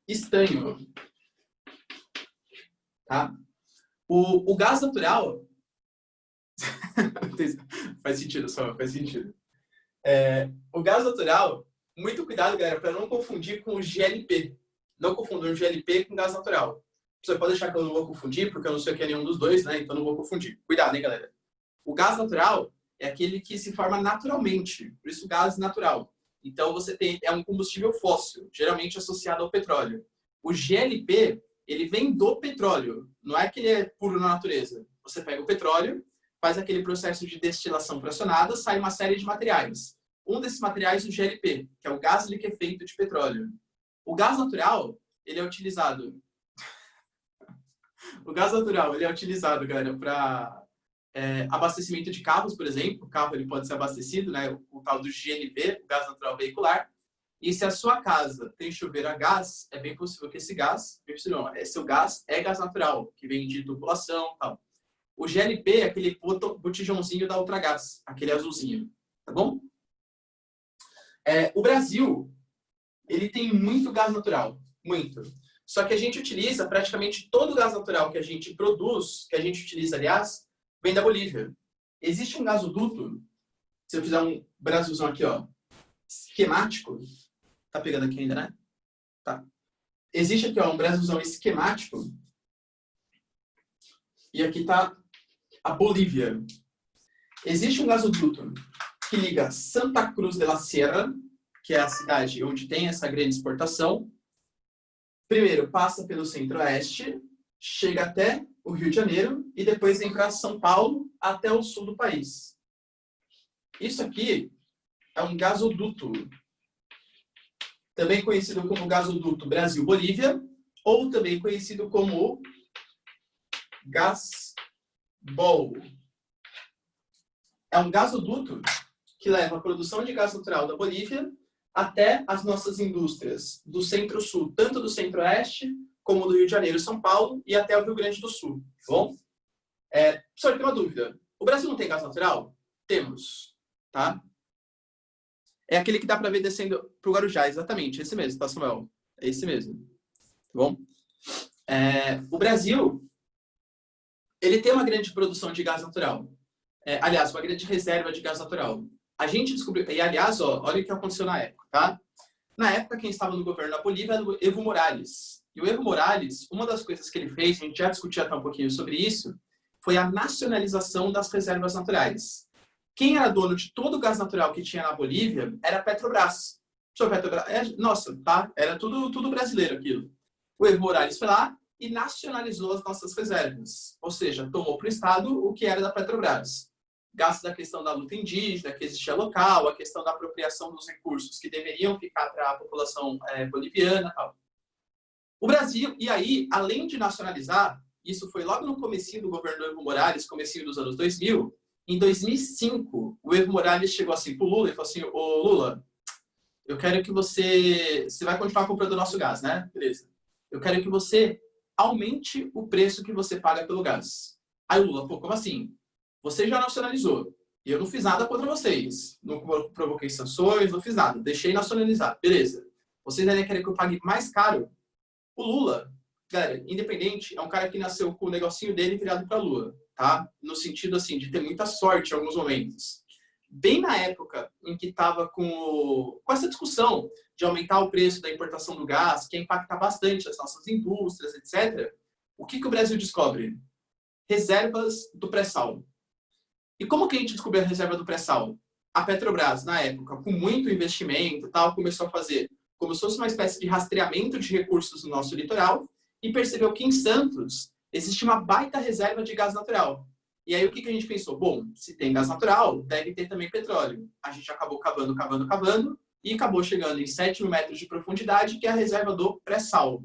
estanho. Tá? O gás natural faz sentido, só faz sentido. O gás natural, muito cuidado, galera, para não confundir com o GLP. Não confundam o GLP com gás natural. Você pode deixar que eu não vou confundir, porque eu não sei o que é nenhum dos dois, né? Então não vou confundir. Cuidado, hein, galera. O gás natural é aquele que se forma naturalmente, por isso gás natural. Então você é um combustível fóssil, geralmente associado ao petróleo. O GLP ele vem do petróleo, não é que ele é puro na natureza. Você pega o petróleo, faz aquele processo de destilação fracionada, sai uma série de materiais. Um desses materiais é o GLP, que é o gás liquefeito de petróleo. O gás natural, ele é utilizado... O gás natural, ele é utilizado, galera, para abastecimento de carros, por exemplo. O carro ele pode ser abastecido, né? O tal do GNV, o gás natural veicular. E se a sua casa tem chuveiro a gás, é bem possível que esse gás, seu gás é gás natural, que vem de tubulação e tal. O GLP é aquele botijãozinho da Ultragás, aquele azulzinho, tá bom? O Brasil, ele tem muito gás natural, muito. Só que a gente utiliza praticamente todo o gás natural que a gente produz, que a gente utiliza, aliás, vem da Bolívia. Existe um gasoduto, se eu fizer um Brasilzão aqui, ó, esquemático. Tá pegando aqui ainda, né? Tá. Existe aqui, ó, um Brasilzão esquemático. E aqui tá a Bolívia. Existe um gasoduto que liga Santa Cruz de la Sierra, que é a cidade onde tem essa grande exportação. Primeiro, passa pelo centro-oeste, chega até o Rio de Janeiro e depois vem para São Paulo até o sul do país. Isso aqui é um gasoduto, também conhecido como gasoduto Brasil-Bolívia, ou também conhecido como Gasbol. É um gasoduto que leva a produção de gás natural da Bolívia até as nossas indústrias do centro-sul, tanto do centro-oeste, como do Rio de Janeiro e São Paulo, e até o Rio Grande do Sul. Tá bom? Professor, tem uma dúvida. O Brasil não tem gás natural? Temos. Tá? É aquele que dá para ver descendo para o Guarujá, exatamente. Esse mesmo, tá, Samuel? É esse mesmo. Tá bom? O Brasil, ele tem uma grande produção de gás natural. Aliás, uma grande reserva de gás natural. A gente descobriu... E, aliás, ó, olha o que aconteceu na época, tá? Na época, quem estava no governo da Bolívia era o Evo Morales. E o Evo Morales, uma das coisas que ele fez, a gente já discutiu até um pouquinho sobre isso, foi a nacionalização das reservas naturais. Quem era dono de todo o gás natural que tinha na Bolívia era a Petrobras. Nossa, tá? Era tudo brasileiro aquilo. O Evo Morales foi lá e nacionalizou as nossas reservas. Ou seja, tomou para o Estado o que era da Petrobras. Gastos da questão da luta indígena, que existia local, a questão da apropriação dos recursos que deveriam ficar para a população boliviana. Tal. O Brasil, e aí, além de nacionalizar, isso foi logo no comecinho do governo do Evo Morales, comecinho dos anos 2000, em 2005, o Evo Morales chegou assim para o Lula e falou assim, ô Lula, eu quero que você vai continuar comprando o nosso gás, né? Beleza. Eu quero que você aumente o preço que você paga pelo gás. Aí o Lula, pô, como assim? Você já nacionalizou. E eu não fiz nada contra vocês. Não provoquei sanções, não fiz nada. Deixei nacionalizar. Beleza. Vocês ainda querem que eu pague mais caro? O Lula, galera, independente, é um cara que nasceu com o negocinho dele virado para a lua, tá? No sentido, assim, de ter muita sorte em alguns momentos. Bem na época em que estava com essa discussão de aumentar o preço da importação do gás, que ia impactar bastante as nossas indústrias, etc., o que o Brasil descobre? Reservas do pré-sal. E como que a gente descobriu a reserva do pré-sal? A Petrobras, na época, com muito investimento, tal, começou a fazer como se fosse uma espécie de rastreamento de recursos no nosso litoral e percebeu que em Santos existe uma baita reserva de gás natural. E aí o que a gente pensou? Bom, se tem gás natural, deve ter também petróleo. A gente acabou cavando e acabou chegando em 7 mil metros de profundidade, que é a reserva do pré-sal.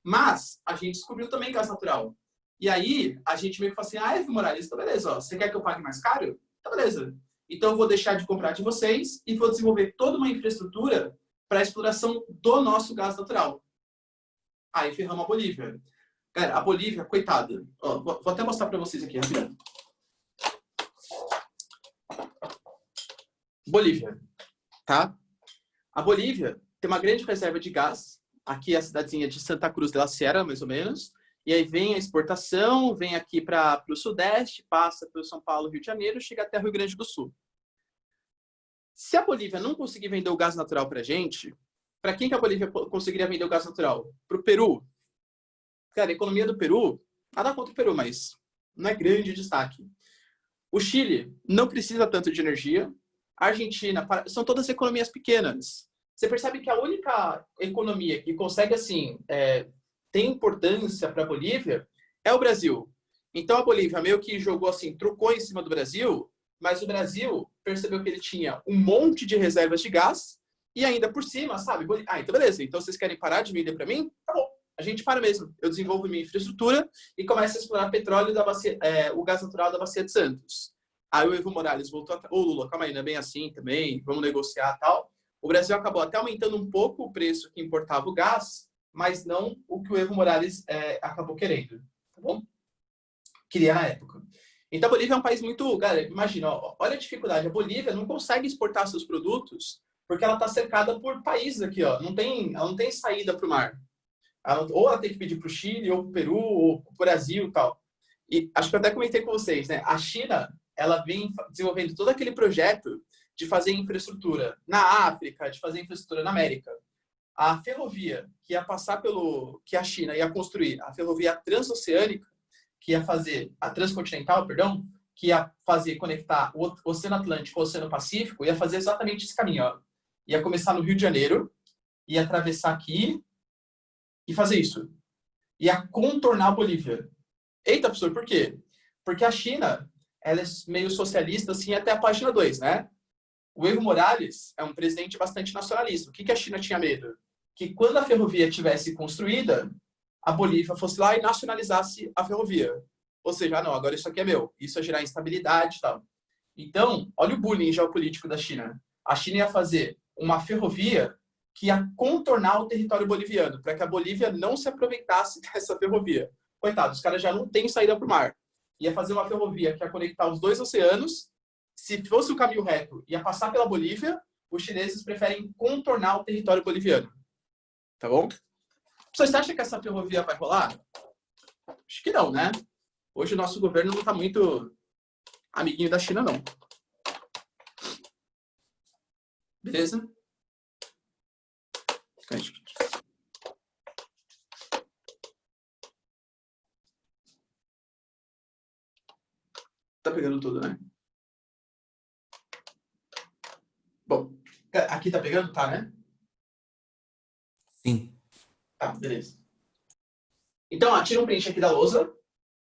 Mas a gente descobriu também gás natural. E aí a gente meio que falou assim, Evo Morales, tá beleza, ó, você quer que eu pague mais caro? Tá beleza. Então eu vou deixar de comprar de vocês e vou desenvolver toda uma infraestrutura para a exploração do nosso gás natural. Aí ferramos a Bolívia. Galera, a Bolívia, coitada. Ó, vou até mostrar para vocês aqui, rapidinho. Bolívia, tá? A Bolívia tem uma grande reserva de gás. Aqui é a cidadezinha de Santa Cruz de la Sierra, mais ou menos. E aí vem a exportação, vem aqui para o Sudeste, passa pelo São Paulo, Rio de Janeiro, chega até Rio Grande do Sul. Se a Bolívia não conseguir vender o gás natural para a gente, para quem que a Bolívia conseguiria vender o gás natural? Para o Peru. Cara, a economia do Peru, nada contra o Peru, mas não é grande destaque. O Chile não precisa tanto de energia. A Argentina, são todas economias pequenas. Você percebe que a única economia que consegue, assim, ter importância para a Bolívia é o Brasil. Então a Bolívia meio que jogou assim, trocou em cima do Brasil, mas o Brasil percebeu que ele tinha um monte de reservas de gás e ainda por cima, sabe? Então beleza, então vocês querem parar de vender para mim? Tá bom, a gente para mesmo. Eu desenvolvo minha infraestrutura e começo a explorar petróleo da bacia, o gás natural da Bacia de Santos. Aí o Evo Morales voltou, ô Lula, calma aí, não é bem assim também, vamos negociar e tal. O Brasil acabou até aumentando um pouco o preço que importava o gás, mas não o que o Evo Morales acabou querendo, tá bom? Queria na época. Então a Bolívia é um país muito... Galera, imagina, olha a dificuldade. A Bolívia não consegue exportar seus produtos porque ela está cercada por países aqui, ó. Ela não tem saída para o mar. Ou ela tem que pedir para o Chile, ou para o Peru, ou para o Brasil e tal. E acho que eu até comentei com vocês, né? A China, ela vem desenvolvendo todo aquele projeto de fazer infraestrutura na África, de fazer infraestrutura na América. A ferrovia que ia passar que a China ia construir, a ferrovia transoceânica, que ia fazer, a transcontinental, perdão, que ia fazer conectar o Oceano Atlântico com o Oceano Pacífico, ia fazer exatamente esse caminho, ó. Ia começar no Rio de Janeiro, ia atravessar aqui e fazer isso. Ia contornar a Bolívia. Eita, professor, por quê? Porque a China, ela é meio socialista, assim, até a página 2, né? O Evo Morales é um presidente bastante nacionalista. O que a China tinha medo? Que quando a ferrovia tivesse construída, a Bolívia fosse lá e nacionalizasse a ferrovia. Ou seja, não, agora isso aqui é meu. Isso ia gerar instabilidade e tal. Então, olha o bullying geopolítico da China. A China ia fazer uma ferrovia que ia contornar o território boliviano, para que a Bolívia não se aproveitasse dessa ferrovia. Coitado, os caras já não têm saída para o mar. Ia fazer uma ferrovia que ia conectar os dois oceanos. Se fosse o caminho reto, ia passar pela Bolívia. Os chineses preferem contornar o território boliviano. Tá bom? Vocês acham que essa ferrovia vai rolar? Acho que não, né? Hoje o nosso governo não está muito amiguinho da China, não. Beleza? Tá pegando tudo, né? Bom, aqui tá pegando? Tá, né? Sim. Tá, beleza. Então, ó, tira um print aqui da lousa,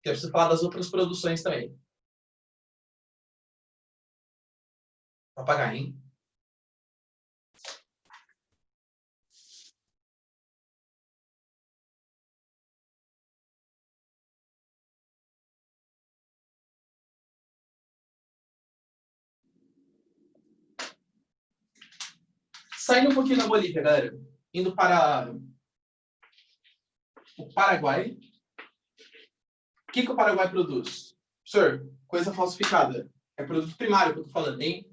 que eu preciso falar das outras produções também. Vou apagar, hein? Saindo um pouquinho da Bolívia, galera. Indo para o Paraguai. O que o Paraguai produz? Professor, coisa falsificada. É produto primário que eu tô falando, hein?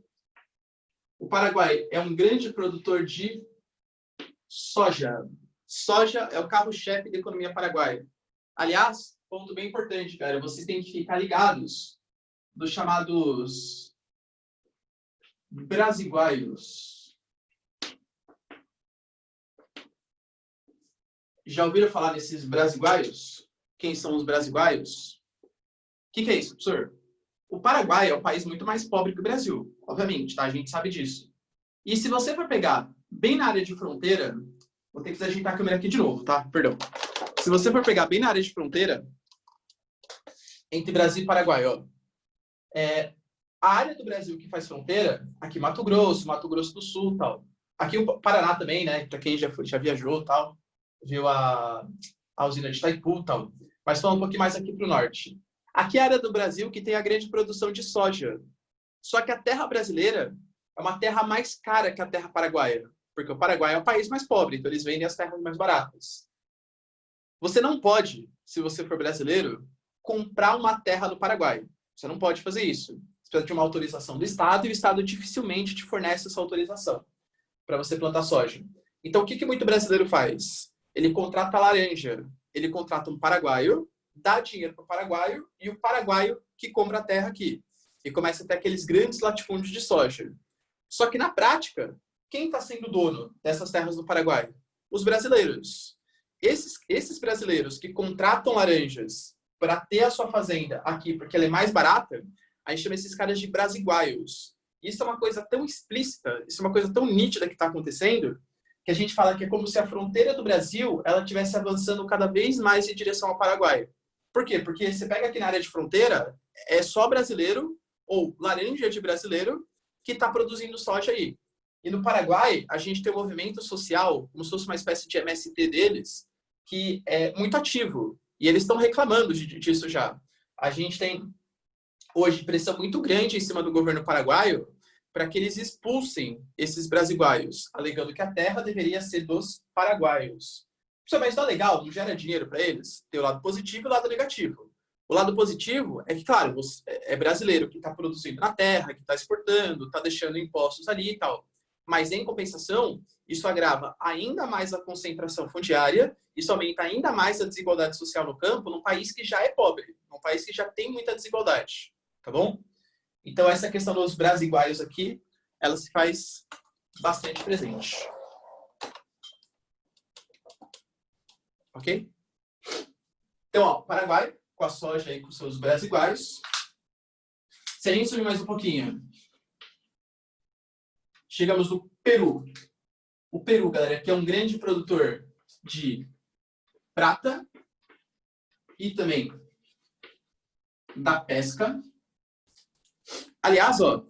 O Paraguai é um grande produtor de soja. Soja é o carro-chefe da economia paraguaia. Aliás, ponto bem importante, galera. Vocês têm que ficar ligados dos chamados brasiguaios. Já ouviram falar desses brasiguaios? Quem são os brasiguaios? O que é isso, professor? O Paraguai é um país muito mais pobre que o Brasil, obviamente, tá? A gente sabe disso. E se você for pegar bem na área de fronteira, vou ter que ajeitar a câmera aqui de novo, tá? Perdão. Se você for pegar bem na área de fronteira, entre Brasil e Paraguai, ó, a área do Brasil que faz fronteira, aqui Mato Grosso do Sul, tal. Aqui o Paraná também, né? Para quem já viajou, tal, viu a usina de Itaipu, tal. Mas falando um pouquinho mais aqui para o norte. Aqui é a área do Brasil que tem a grande produção de soja. Só que a terra brasileira é uma terra mais cara que a terra paraguaia, porque o Paraguai é o país mais pobre, então eles vendem as terras mais baratas. Você não pode, se você for brasileiro, comprar uma terra no Paraguai. Você não pode fazer isso. Você precisa de uma autorização do Estado e o Estado dificilmente te fornece essa autorização para você plantar soja. Então, o que muito brasileiro faz? Ele contrata laranja, ele contrata um paraguaio, dá dinheiro para o paraguaio e o paraguaio que compra a terra aqui. E começa a ter aqueles grandes latifúndios de soja. Só que, na prática, quem está sendo dono dessas terras do Paraguai? Os brasileiros. Esses brasileiros que contratam laranjas para ter a sua fazenda aqui, porque ela é mais barata, a gente chama esses caras de brasiguaios. Isso é uma coisa tão explícita, isso é uma coisa tão nítida que está acontecendo, que a gente fala que é como se a fronteira do Brasil ela estivesse avançando cada vez mais em direção ao Paraguai. Por quê? Porque você pega aqui na área de fronteira, é só brasileiro, ou laranja de brasileiro, que está produzindo soja aí. E no Paraguai, a gente tem um movimento social, como se fosse uma espécie de MST deles, que é muito ativo. E eles estão reclamando disso já. A gente tem, hoje, pressão muito grande em cima do governo paraguaio para que eles expulsem esses brasiguaios, alegando que a terra deveria ser dos paraguaios. Mas isso é legal, não gera dinheiro para eles? Tem o lado positivo e o lado negativo. O lado positivo é que, claro, é brasileiro que está produzindo na terra, que está exportando, está deixando impostos ali e tal. Mas, em compensação, isso agrava ainda mais a concentração fundiária, isso aumenta ainda mais a desigualdade social no campo, num país que já é pobre, num país que já tem muita desigualdade. Tá bom? Então, essa questão dos brasiguaios aqui, ela se faz bastante presente. Ok? Então, ó, Paraguai, com a soja e com seus brasiguaios. Se a gente subir mais um pouquinho, chegamos no Peru. O Peru, galera, que é um grande produtor de prata e também da pesca. Aliás, ó,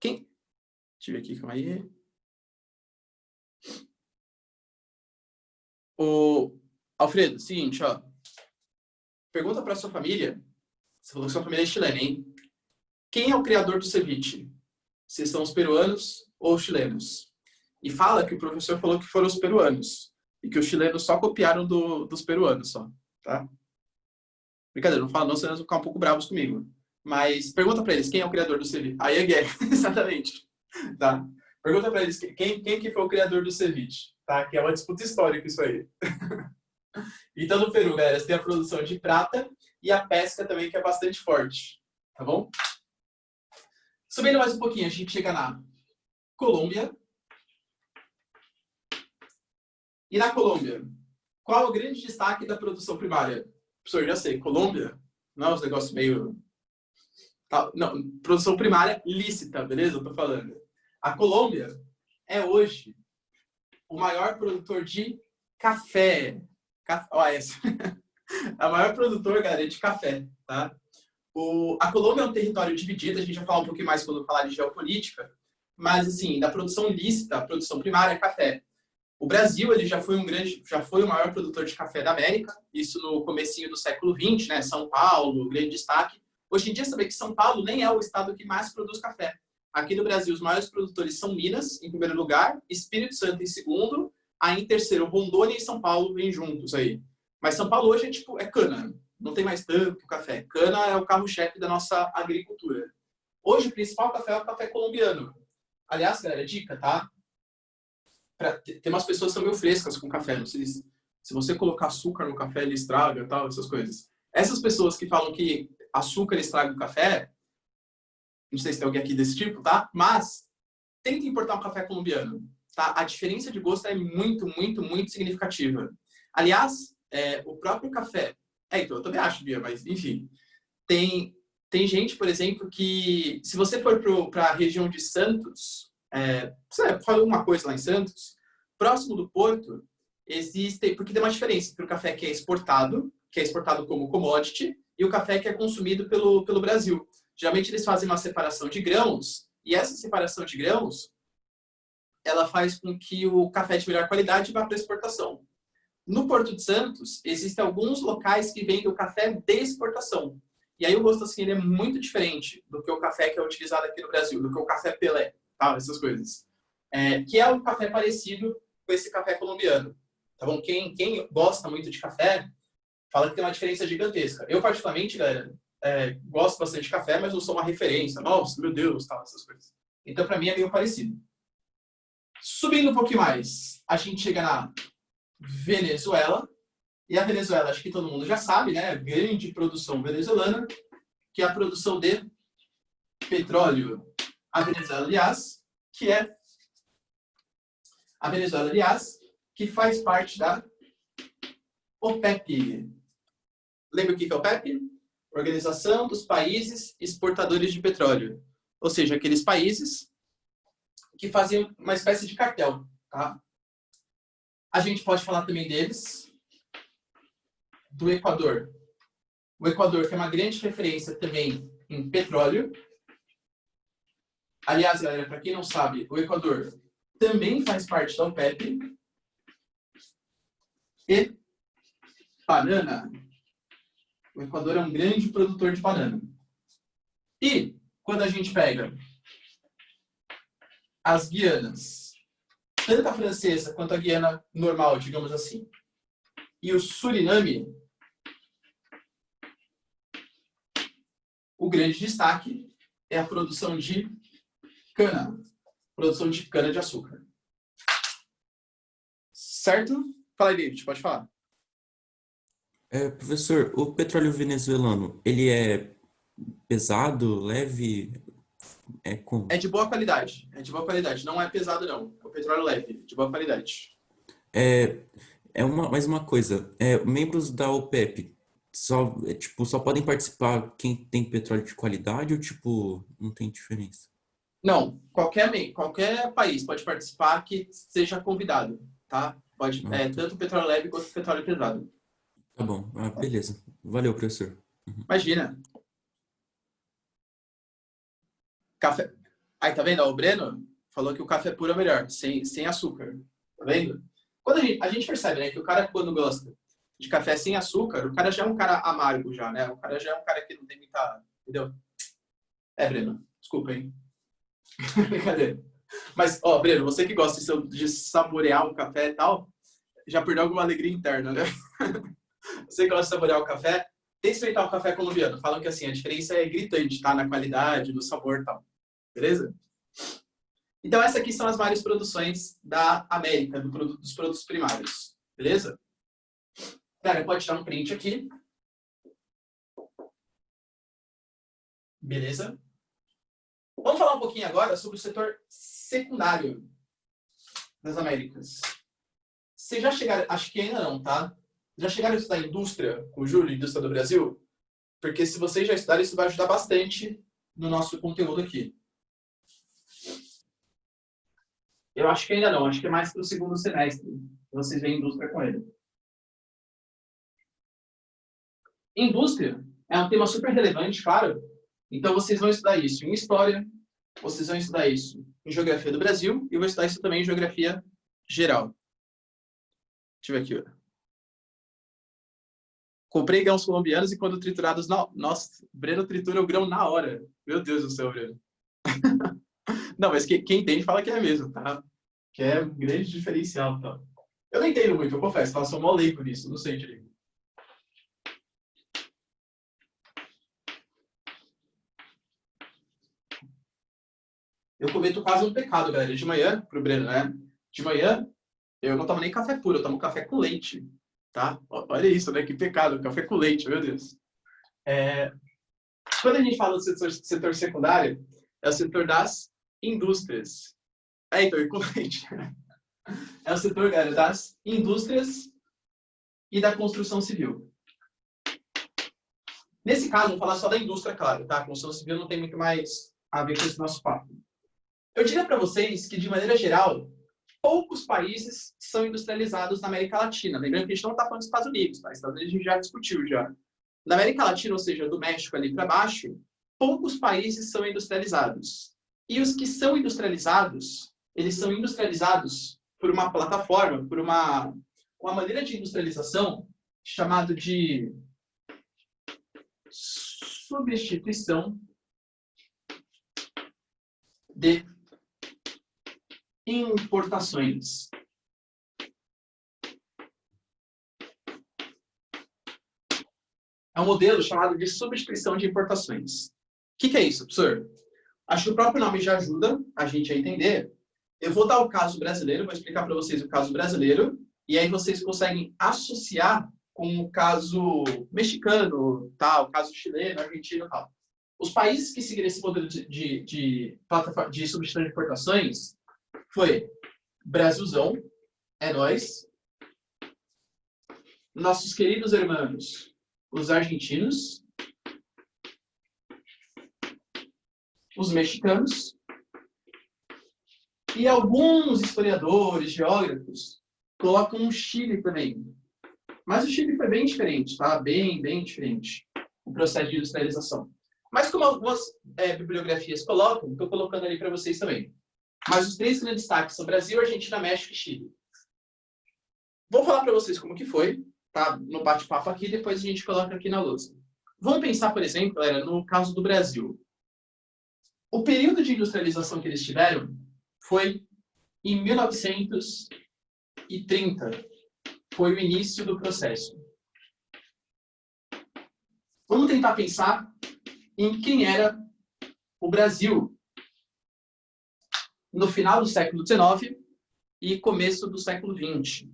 deixa eu ver aqui, calma aí. O Alfredo, seguinte, ó. Pergunta para sua família, você falou que sua família é chilena, hein? Quem é o criador do ceviche? Se são os peruanos ou os chilenos? E fala que o professor falou que foram os peruanos e que os chilenos só copiaram dos peruanos, só, tá? Brincadeira, não fala não, senão eles vão ficar um pouco bravos comigo. Mas pergunta para eles quem é o criador do ceviche. Aí é gay, exatamente. Tá? Pergunta para eles quem que foi o criador do ceviche, tá? Que é uma disputa histórica isso aí. Então, no Peru, galera, você tem a produção de prata e a pesca também, que é bastante forte. Tá bom? Subindo mais um pouquinho, a gente chega na Colômbia. E na Colômbia, qual é o grande destaque da produção primária? Professor, já sei, Colômbia Não é um negócio meio... Não, produção primária lícita, beleza? Eu tô falando. A Colômbia é hoje o maior produtor de café. Olha essa. A maior produtor, galera, de café, tá? A Colômbia é um território dividido, a gente vai falar um pouquinho mais quando falar de geopolítica, mas, assim, da produção lícita, a produção primária é café. O Brasil, ele já foi o maior produtor de café da América, isso no comecinho do século XX, né? São Paulo, grande destaque. Hoje em dia, sabe que São Paulo nem é o estado que mais produz café. Aqui no Brasil, os maiores produtores são Minas, em primeiro lugar, Espírito Santo em segundo, aí em terceiro, Rondônia e São Paulo vêm juntos aí. Mas São Paulo hoje é cana, não tem mais tanto café. Cana é o carro-chefe da nossa agricultura. Hoje, o principal café é o café colombiano. Aliás, galera, dica, tá? Tem umas pessoas que são meio frescas com café, não sei se você colocar açúcar no café, ele estraga, tal, essas coisas. Essas pessoas que falam que açúcar estraga o café, não sei se tem alguém aqui desse tipo, tá? Mas tenta importar um café colombiano, tá? A diferença de gosto é muito, muito, muito significativa. Aliás, o próprio café... então, eu também acho, Bia, mas enfim. Tem gente, por exemplo, que se você for para a região de Santos, você fala uma coisa lá em Santos, próximo do porto, porque tem uma diferença entre o café que é exportado como commodity, e o café que é consumido pelo Brasil. Geralmente eles fazem uma separação de grãos, e essa separação de grãos, ela faz com que o café de melhor qualidade vá para exportação. No Porto de Santos, existem alguns locais que vendem o café de exportação. E aí o gosto assim, ele é muito diferente do que o café que é utilizado aqui no Brasil, do que o café Pelé, tá? Essas coisas. Que é um café parecido com esse café colombiano. Tá bom? Quem gosta muito de café, fala que tem uma diferença gigantesca. Eu, particularmente, galera, gosto bastante de café, mas não sou uma referência. Nossa, meu Deus, tal, essas coisas. Então, para mim, é meio parecido. Subindo um pouquinho mais, a gente chega na Venezuela. E a Venezuela, acho que todo mundo já sabe, né? Grande produção venezuelana, que é a produção de petróleo. A Venezuela, aliás, que faz parte da OPEP. Lembra o que é a OPEP? Organização dos Países Exportadores de Petróleo. Ou seja, aqueles países que fazem uma espécie de cartel, tá? A gente pode falar também deles, do Equador. O Equador que é uma grande referência também em petróleo. Aliás, galera, para quem não sabe, o Equador também faz parte da OPEP. E banana. O Equador é um grande produtor de banana. E quando a gente pega as Guianas, tanto a francesa quanto a Guiana normal, digamos assim, e o Suriname, o grande destaque é a produção de cana. Produção de cana-de-açúcar. Certo? Fala aí, David, pode falar. Professor, o petróleo venezuelano, ele é pesado, leve? Como? É de boa qualidade. É de boa qualidade. Não é pesado, não. É o petróleo leve, de boa qualidade. Mais uma coisa. Membros da OPEP só podem participar quem tem petróleo de qualidade ou, não tem diferença? Não. Qualquer país pode participar que seja convidado, tá? Pode, tanto o petróleo leve quanto o petróleo pesado. Tá bom. Beleza. Valeu, professor. Imagina. Café. Aí, tá vendo? O Breno falou que o café puro é melhor, sem açúcar. Tá vendo? Quando a gente percebe, né, que o cara, quando gosta de café sem açúcar, o cara já é um cara amargo já, né? O cara já é um cara que não tem muita... Entendeu? Breno. Desculpa, hein? Brincadeira. Mas, Breno, você que gosta de saborear um café e tal, já perdeu alguma alegria interna, né? Você que gosta de saborear o café, tem que experimentar o café colombiano. Falam que, assim, a diferença é gritante, tá? Na qualidade, no sabor e tal. Beleza? Então, essas aqui são as várias produções da América, dos produtos primários. Beleza? Cara, pode dar um print aqui. Beleza? Vamos falar um pouquinho agora sobre o setor secundário das Américas. Vocês já chegaram... Acho que ainda não, tá? Já chegaram a estudar indústria com o Júlio, indústria do Brasil? porque se vocês já estudarem, isso vai ajudar bastante no nosso conteúdo aqui. Eu acho que ainda não, acho que é mais para o segundo semestre. Vocês veem indústria com ele. Indústria é um tema super relevante, claro. Então, vocês vão estudar isso em História, vocês vão estudar isso em Geografia do Brasil e vou estudar isso também em Geografia Geral. Deixa eu ver aqui. Comprei grãos colombianos e quando triturados... Nossa, Breno tritura o grão na hora. Meu Deus do céu, Breno. Não, mas quem entende fala que é mesmo, tá? Que é um grande diferencial, tá? Eu não entendo muito, eu confesso, tá? Sou mó leigo nisso, não sei direito. Eu cometo quase um pecado, galera. De manhã, pro Breno, né? De manhã, eu não tomo nem café puro, eu tomo café com leite, tá? Olha isso, né? Que pecado, café com leite, meu Deus. Quando a gente fala do setor secundário, é o setor das indústrias. Então, e com leite. É o setor, galera, das indústrias e da construção civil. Nesse caso, vou falar só da indústria, claro, tá? A construção civil não tem muito mais a ver com esse nosso papo. Eu diria para vocês que, de maneira geral, poucos países são industrializados na América Latina. Lembrando que a gente não está falando dos Estados Unidos, tá? Estados Unidos a gente já discutiu já. Na América Latina, ou seja, do México ali para baixo, poucos países são industrializados. E os que são industrializados, eles são industrializados por uma plataforma, por uma maneira de industrialização chamada de substituição de importações. É um modelo chamado de substituição de importações. O que é isso, professor? Acho que o próprio nome já ajuda a gente a entender. Eu vou dar o caso brasileiro, vou explicar para vocês o caso brasileiro, e aí vocês conseguem associar com o caso mexicano, tal, o caso chileno, argentino e tal. Os países que seguiram esse modelo de substituição de importações foi Brasilzão, é nós, nossos queridos irmãos, os argentinos, os mexicanos e alguns historiadores, geógrafos colocam o Chile também. Mas o Chile foi bem diferente, tá? Bem diferente o processo de industrialização. Mas como algumas bibliografias colocam, estou colocando ali para vocês também. Mas os três grandes destaques são Brasil, Argentina, México e Chile. Vou falar para vocês como que foi, tá? No bate-papo aqui, depois a gente coloca aqui na lousa. Vamos pensar, por exemplo, galera, no caso do Brasil. O período de industrialização que eles tiveram foi em 1930. Foi o início do processo. Vamos tentar pensar em quem era o Brasil no final do século XIX e começo do século XX.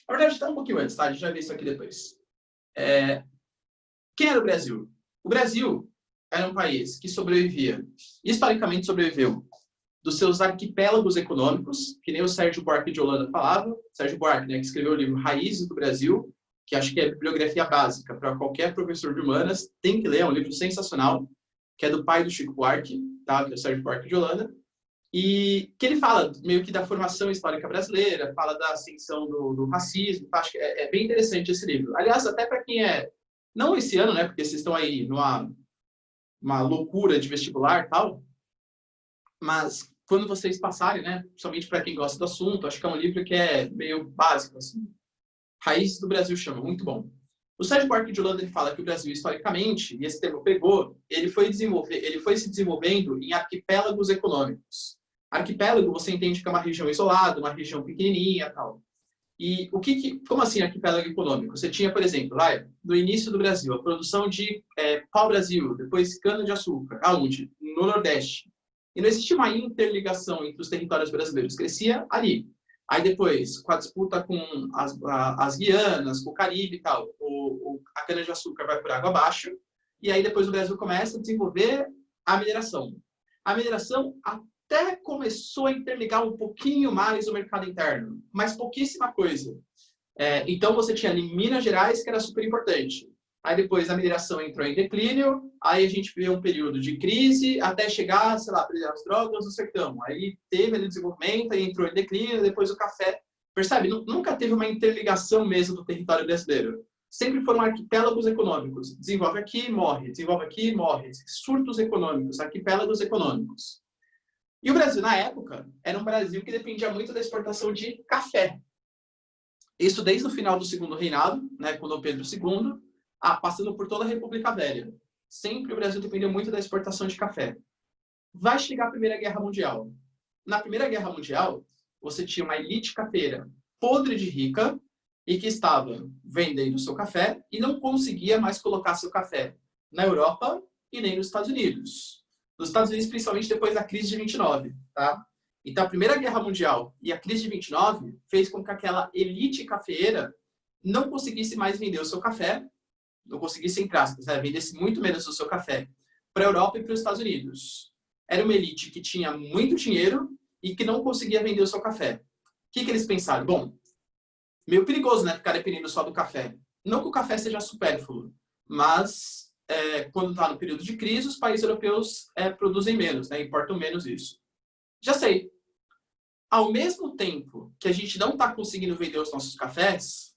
Na verdade, está um pouquinho antes, tá? A gente vai ver isso aqui depois. Quem era o Brasil? O Brasil era um país que sobrevivia, historicamente sobreviveu, dos seus arquipélagos econômicos, que nem o Sérgio Buarque de Holanda falava. Sérgio Buarque, né, que escreveu o livro Raízes do Brasil, que acho que é a bibliografia básica para qualquer professor de humanas, tem que ler, é um livro sensacional, que é do pai do Chico Buarque, tá? Que é o Sérgio Buarque de Holanda, e que ele fala meio que da formação histórica brasileira, fala da ascensão do racismo, tá? Acho que é bem interessante esse livro. Aliás, até para quem não esse ano, né, porque vocês estão aí numa loucura de vestibular e tal, mas quando vocês passarem, né, somente para quem gosta do assunto, acho que é um livro que é meio básico, assim. Raízes do Brasil chama, muito bom. O Sérgio Buarque de Holanda ele fala que o Brasil, historicamente, e esse termo pegou, ele foi se desenvolvendo em arquipélagos econômicos. Arquipélago, você entende que é uma região isolada, uma região pequenininha e tal. E como assim arquipélago econômico? Você tinha, por exemplo, lá no início do Brasil, a produção de pau-brasil, depois cana-de-açúcar. Aonde? No Nordeste. E não existia uma interligação entre os territórios brasileiros. Crescia ali. Aí depois, com a disputa com as Guianas, com o Caribe e tal, a cana-de-açúcar vai por água abaixo. E aí depois o Brasil começa a desenvolver a mineração. A mineração até começou a interligar um pouquinho mais o mercado interno, mas pouquíssima coisa. Então você tinha ali Minas Gerais, que era super importante. Aí depois a mineração entrou em declínio, aí a gente vê um período de crise, até chegar, sei lá, as drogas do sertão. Aí teve ali desenvolvimento, aí entrou em declínio, depois o café. Percebe? Nunca teve uma interligação mesmo do território brasileiro. Sempre foram arquipélagos econômicos. Desenvolve aqui, morre. Desenvolve aqui, morre. Surtos econômicos, arquipélagos econômicos. E o Brasil, na época, era um Brasil que dependia muito da exportação de café. Isso desde o final do Segundo Reinado, né, com Dom Pedro II, passando por toda a República Velha. Sempre o Brasil dependeu muito da exportação de café. Vai chegar a Primeira Guerra Mundial. Na Primeira Guerra Mundial, você tinha uma elite cafeira podre de rica e que estava vendendo seu café e não conseguia mais colocar seu café na Europa e nem nos Estados Unidos. Nos Estados Unidos, principalmente depois da crise de 29, tá? Então, a Primeira Guerra Mundial e a crise de 29 fez com que aquela elite cafeeira não conseguisse mais vender o seu café, não conseguisse, entre aspas, vendesse muito menos o seu café para a Europa e para os Estados Unidos. Era uma elite que tinha muito dinheiro e que não conseguia vender o seu café. O que eles pensaram? Bom, meio perigoso, né, ficar dependendo só do café. Não que o café seja supérfluo, mas quando está no período de crise, os países europeus produzem menos, né, importam menos isso. Já sei. Ao mesmo tempo que a gente não está conseguindo vender os nossos cafés,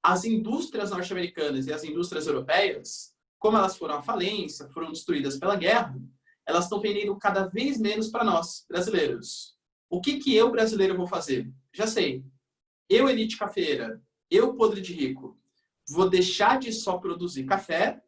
as indústrias norte-americanas e as indústrias europeias, como elas foram à falência, foram destruídas pela guerra, elas estão vendendo cada vez menos para nós, brasileiros. O que eu, brasileiro, vou fazer? Já sei. Eu, elite cafeeira, eu, podre de rico, vou deixar de só produzir café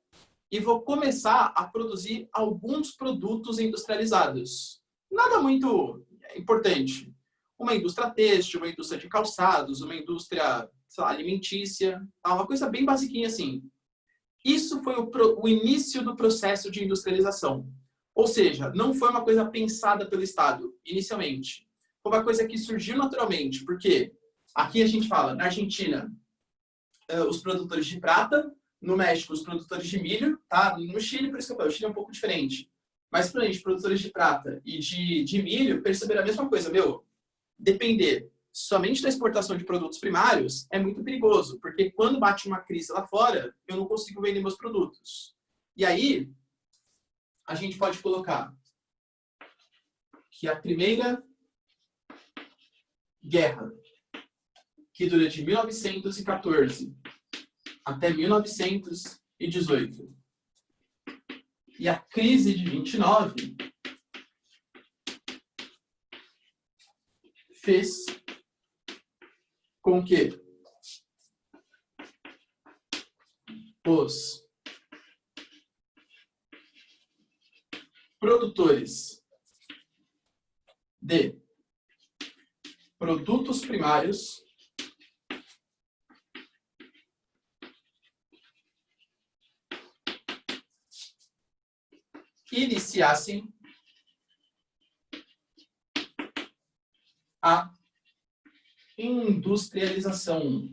e vou começar a produzir alguns produtos industrializados. Nada muito importante. Uma indústria têxtil, uma indústria de calçados, uma indústria, sei lá, alimentícia, uma coisa bem basiquinha assim. Isso foi o início do processo de industrialização. Ou seja, não foi uma coisa pensada pelo Estado, inicialmente. Foi uma coisa que surgiu naturalmente, porque aqui a gente fala, na Argentina, os produtores de prata, no México, os produtores de milho, tá? No Chile, por isso que eu falo, o Chile é um pouco diferente. Mas, para a gente, produtores de prata e de milho, perceberam a mesma coisa. Depender somente da exportação de produtos primários é muito perigoso, porque quando bate uma crise lá fora, eu não consigo vender meus produtos. E aí, a gente pode colocar que a Primeira Guerra, que dura de 1914 até 1918, e a crise de 29 fez com que os produtores de produtos primários iniciassem a industrialização.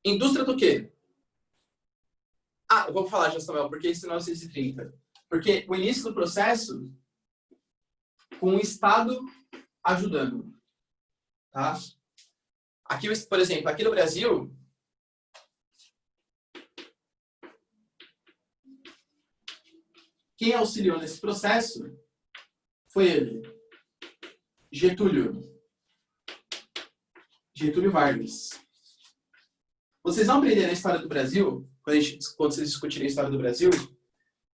Indústria do quê? Eu vou falar já, Samuel, porque isso não é 1930. Porque o início do processo com o Estado ajudando. Tá? Aqui, por exemplo, aqui no Brasil, quem auxiliou nesse processo foi ele, Getúlio Vargas. Vocês vão aprender na história do Brasil, quando vocês discutirem a história do Brasil,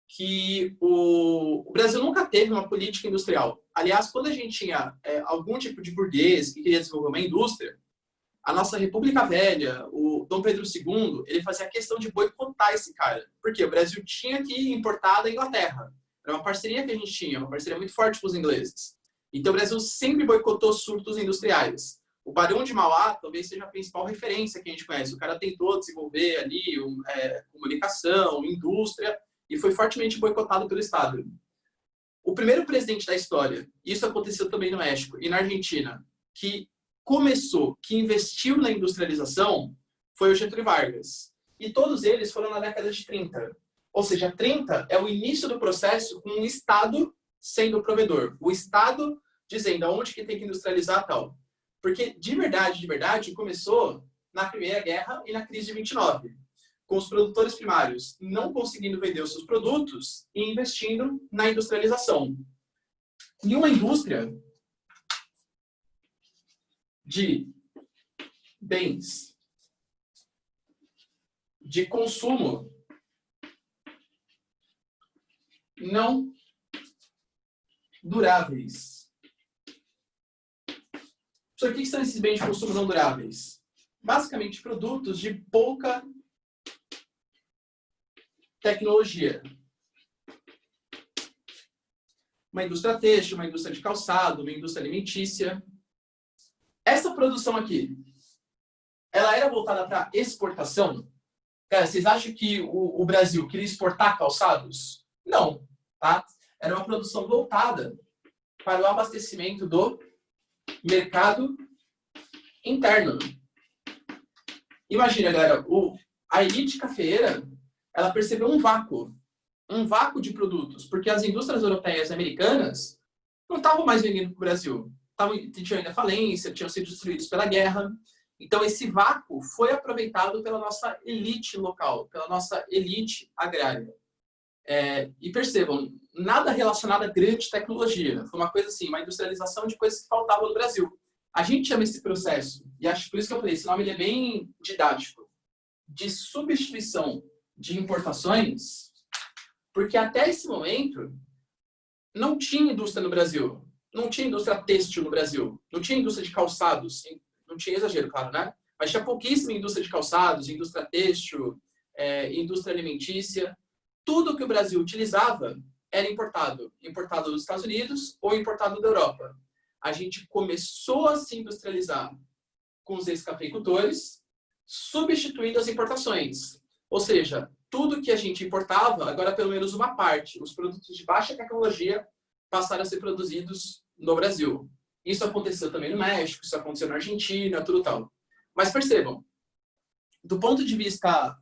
que o Brasil nunca teve uma política industrial. Aliás, quando a gente tinha algum tipo de burguês que queria desenvolver uma indústria, a nossa República Velha, o Dom Pedro II, ele fazia questão de boicotar esse cara. Por quê? O Brasil tinha que importar da Inglaterra. Era uma parceria que a gente tinha, uma parceria muito forte com os ingleses. Então, o Brasil sempre boicotou surtos industriais. O Barão de Mauá talvez seja a principal referência que a gente conhece. O cara tentou desenvolver ali comunicação, indústria, e foi fortemente boicotado pelo Estado. O primeiro presidente da história, isso aconteceu também no México e na Argentina, que investiu na industrialização, foi o Getúlio Vargas. E todos eles foram na década de 30. Ou seja, 30 é o início do processo com o Estado sendo o provedor. O Estado dizendo aonde que tem que industrializar tal. Porque, de verdade, começou na Primeira Guerra e na crise de 29, com os produtores primários não conseguindo vender os seus produtos e investindo na industrialização. E uma indústria de bens de consumo não duráveis. O que são esses bens de consumo não duráveis? Basicamente, produtos de pouca tecnologia. Uma indústria têxtil, uma indústria de calçado, uma indústria alimentícia. Essa produção aqui, ela era voltada para exportação? Cara, vocês acham que o Brasil queria exportar calçados? Não, tá? Era uma produção voltada para o abastecimento do mercado interno. Imagina, galera, a elite cafeeira, ela percebeu um vácuo de produtos, porque as indústrias europeias e americanas não estavam mais vendendo para o Brasil. Tinham ainda falência, tinham sido destruídos pela guerra. Então, esse vácuo foi aproveitado pela nossa elite local, pela nossa elite agrária. E percebam, nada relacionado a grande tecnologia. Foi uma coisa assim, uma industrialização de coisas que faltavam no Brasil. A gente chama esse processo, e acho por isso que eu falei, esse nome ele é bem didático, de substituição de importações, porque até esse momento não tinha indústria no Brasil. Não tinha indústria têxtil no Brasil. Não tinha indústria de calçados. Não tinha exagero, claro, né? Mas tinha pouquíssima indústria de calçados, indústria têxtil, indústria alimentícia. Tudo que o Brasil utilizava era importado. Importado dos Estados Unidos ou importado da Europa. A gente começou a se industrializar com os ex-cafeicultores, substituindo as importações. Ou seja, tudo que a gente importava, agora pelo menos uma parte, os produtos de baixa tecnologia, passaram a ser produzidos no Brasil. Isso aconteceu também no México, isso aconteceu na Argentina, tudo tal. Mas percebam, do ponto de vista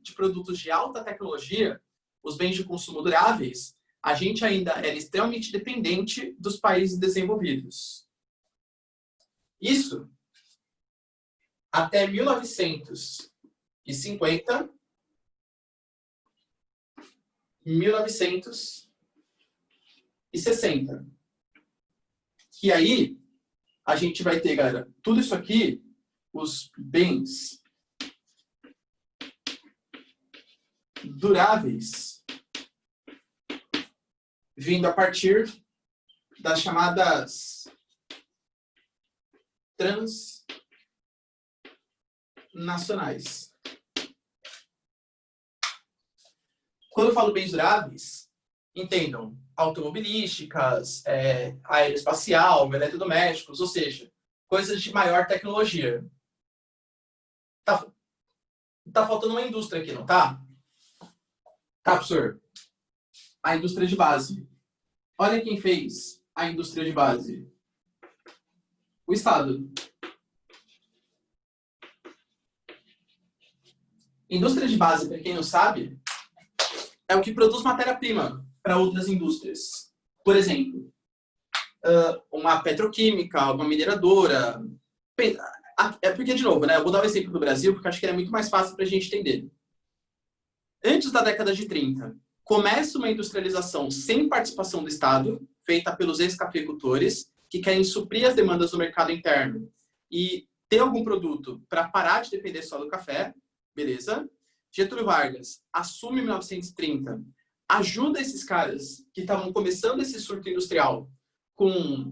de produtos de alta tecnologia, os bens de consumo duráveis, a gente ainda era extremamente dependente dos países desenvolvidos. Isso até 1950, 1960. Que aí a gente vai ter, galera, tudo isso aqui, os bens duráveis, vindo a partir das chamadas transnacionais. Quando eu falo bens duráveis, entendam, automobilísticas, aeroespacial, eletrodomésticos, ou seja, coisas de maior tecnologia. Tá faltando uma indústria aqui, não tá? Tá, professor? A indústria de base. Olha quem fez a indústria de base. O Estado. Indústria de base, para quem não sabe, é o que produz matéria-prima para outras indústrias. Por exemplo, uma petroquímica, uma mineradora. Porque, de novo, né, eu vou dar o exemplo do Brasil, porque acho que é muito mais fácil para a gente entender. Antes da década de 30, começa uma industrialização sem participação do Estado, feita pelos ex-cafeicultores, que querem suprir as demandas do mercado interno e ter algum produto para parar de depender só do café, beleza? Getúlio Vargas assume em 1930, ajuda esses caras que estavam começando esse surto industrial com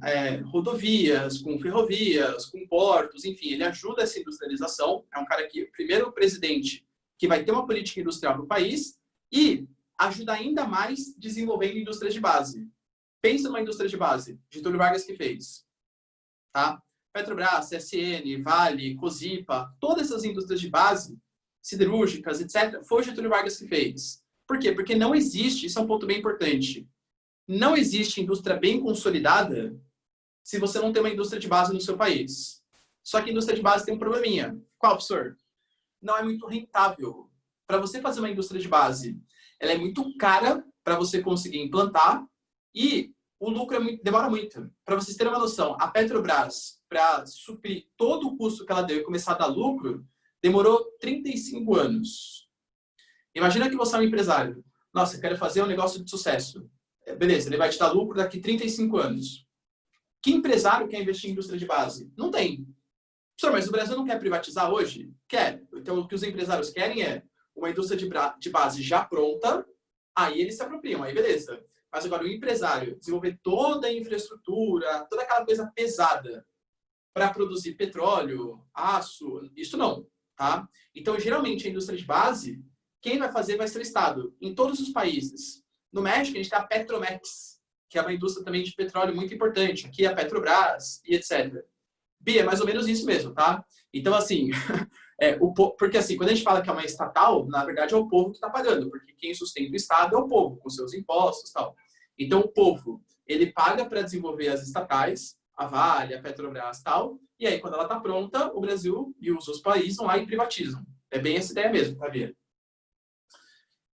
rodovias, com ferrovias, com portos, enfim, ele ajuda essa industrialização, é um cara que, primeiro presidente, que vai ter uma política industrial para o país e ajuda ainda mais desenvolvendo indústrias de base. Pensa numa indústria de base, Getúlio Vargas que fez. Tá? Petrobras, CSN, Vale, Cosipa, todas essas indústrias de base, siderúrgicas, etc., foi o Getúlio Vargas que fez. Por quê? Porque não existe, isso é um ponto bem importante, não existe indústria bem consolidada se você não tem uma indústria de base no seu país. Só que a indústria de base tem um probleminha. Qual, professor? Não é muito rentável. Para você fazer uma indústria de base, ela é muito cara para você conseguir implantar e o lucro demora muito. Para vocês terem uma noção, a Petrobras para suprir todo o custo que ela deu e começar a dar lucro, demorou 35 anos. Imagina que você é um empresário. Nossa, eu quero fazer um negócio de sucesso. Beleza, ele vai te dar lucro daqui 35 anos. Que empresário quer investir em indústria de base? Não tem. Professor, mas o Brasil não quer privatizar hoje? Quer. Então, o que os empresários querem é uma indústria de base já pronta, aí eles se apropriam, aí beleza. Mas agora, o empresário desenvolver toda a infraestrutura, toda aquela coisa pesada para produzir petróleo, aço, isso não, tá? Então, geralmente, a indústria de base, quem vai fazer vai ser o Estado, em todos os países. No México, a gente tem a Petromex, que é uma indústria também de petróleo muito importante. Aqui a Petrobras e etc. Bia, é mais ou menos isso mesmo, tá? Então, assim, porque assim, quando a gente fala que é uma estatal, na verdade é o povo que está pagando, porque quem sustenta o Estado é o povo, com seus impostos e tal. Então, o povo, ele paga para desenvolver as estatais, a Vale, a Petrobras e tal, e aí, quando ela está pronta, o Brasil e os outros países vão lá e privatizam. É bem essa ideia mesmo, tá, Bia?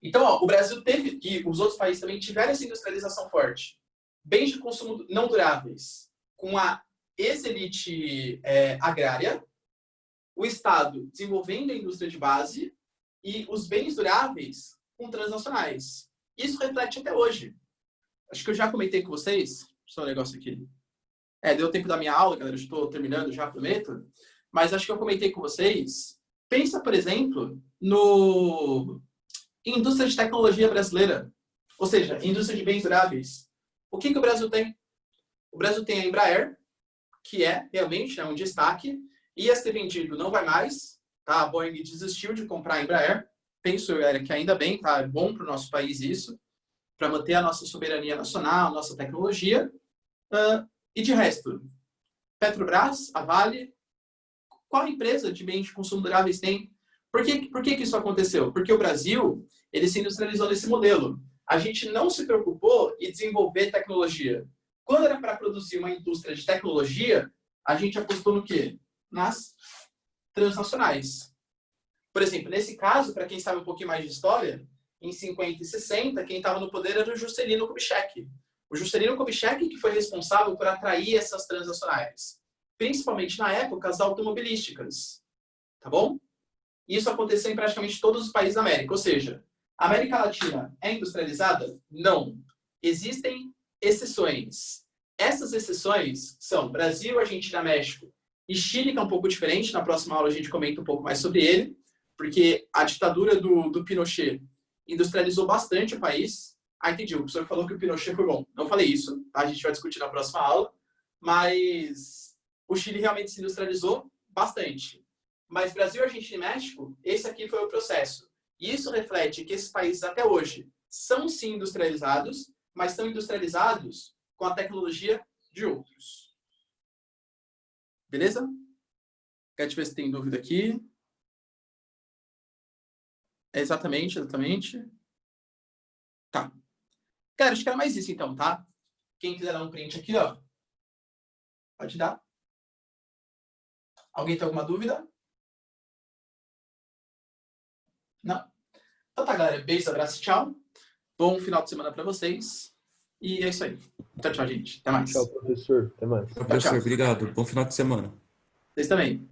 Então, ó, o Brasil teve, e os outros países também tiveram essa industrialização forte. Bens de consumo não duráveis, com a ex-elite agrária, o Estado desenvolvendo a indústria de base e os bens duráveis com transnacionais. Isso reflete até hoje. Acho que eu já comentei com vocês, só um negócio aqui. Deu tempo da minha aula, galera, estou terminando já, prometo. Mas acho que eu comentei com vocês. Pensa, por exemplo, em indústria de tecnologia brasileira. Ou seja, indústria de bens duráveis. O que o Brasil tem? O Brasil tem a Embraer, que é realmente um destaque. Ia ser vendido, não vai mais. Tá? A Boeing desistiu de comprar a Embraer. Penso que ainda bem, tá? É bom para o nosso país isso, para manter a nossa soberania nacional, nossa tecnologia. E de resto, Petrobras, a Vale, qual empresa de bens de consumo duráveis tem? Por que isso aconteceu? Porque o Brasil, ele se industrializou nesse modelo. A gente não se preocupou em desenvolver tecnologia. Quando era para produzir uma indústria de tecnologia, a gente apostou no quê? Nas transnacionais. Por exemplo, nesse caso, para quem sabe um pouquinho mais de história, em 50 e 60, quem estava no poder era o Juscelino Kubitschek. O Juscelino Kubitschek que foi responsável por atrair essas transnacionais. Principalmente na época, as automobilísticas. Tá bom? Isso aconteceu em praticamente todos os países da América. Ou seja, a América Latina é industrializada? Não. Existem exceções. Essas exceções são Brasil, Argentina, México e Chile, que é um pouco diferente. Na próxima aula a gente comenta um pouco mais sobre ele, porque a ditadura do Pinochet industrializou bastante o país. Entendi, o professor falou que o Pinochet foi bom. Não falei isso, tá? A gente vai discutir na próxima aula. Mas o Chile realmente se industrializou bastante. Mas Brasil, Argentina e México, esse aqui foi o processo. E isso reflete que esses países até hoje são sim industrializados, mas são industrializados com a tecnologia de outros. Beleza? Quero ver se tem dúvida aqui. Exatamente. Tá. Cara, acho que era mais isso então, tá? Quem quiser dar um print aqui, ó. Pode dar. Alguém tem alguma dúvida? Não? Então tá, galera. Beijo, abraço, tchau. Bom final de semana para vocês. E é isso aí. Tchau, gente. Até mais. Tchau, professor. Até mais. Professor, obrigado. Bom final de semana. Vocês também.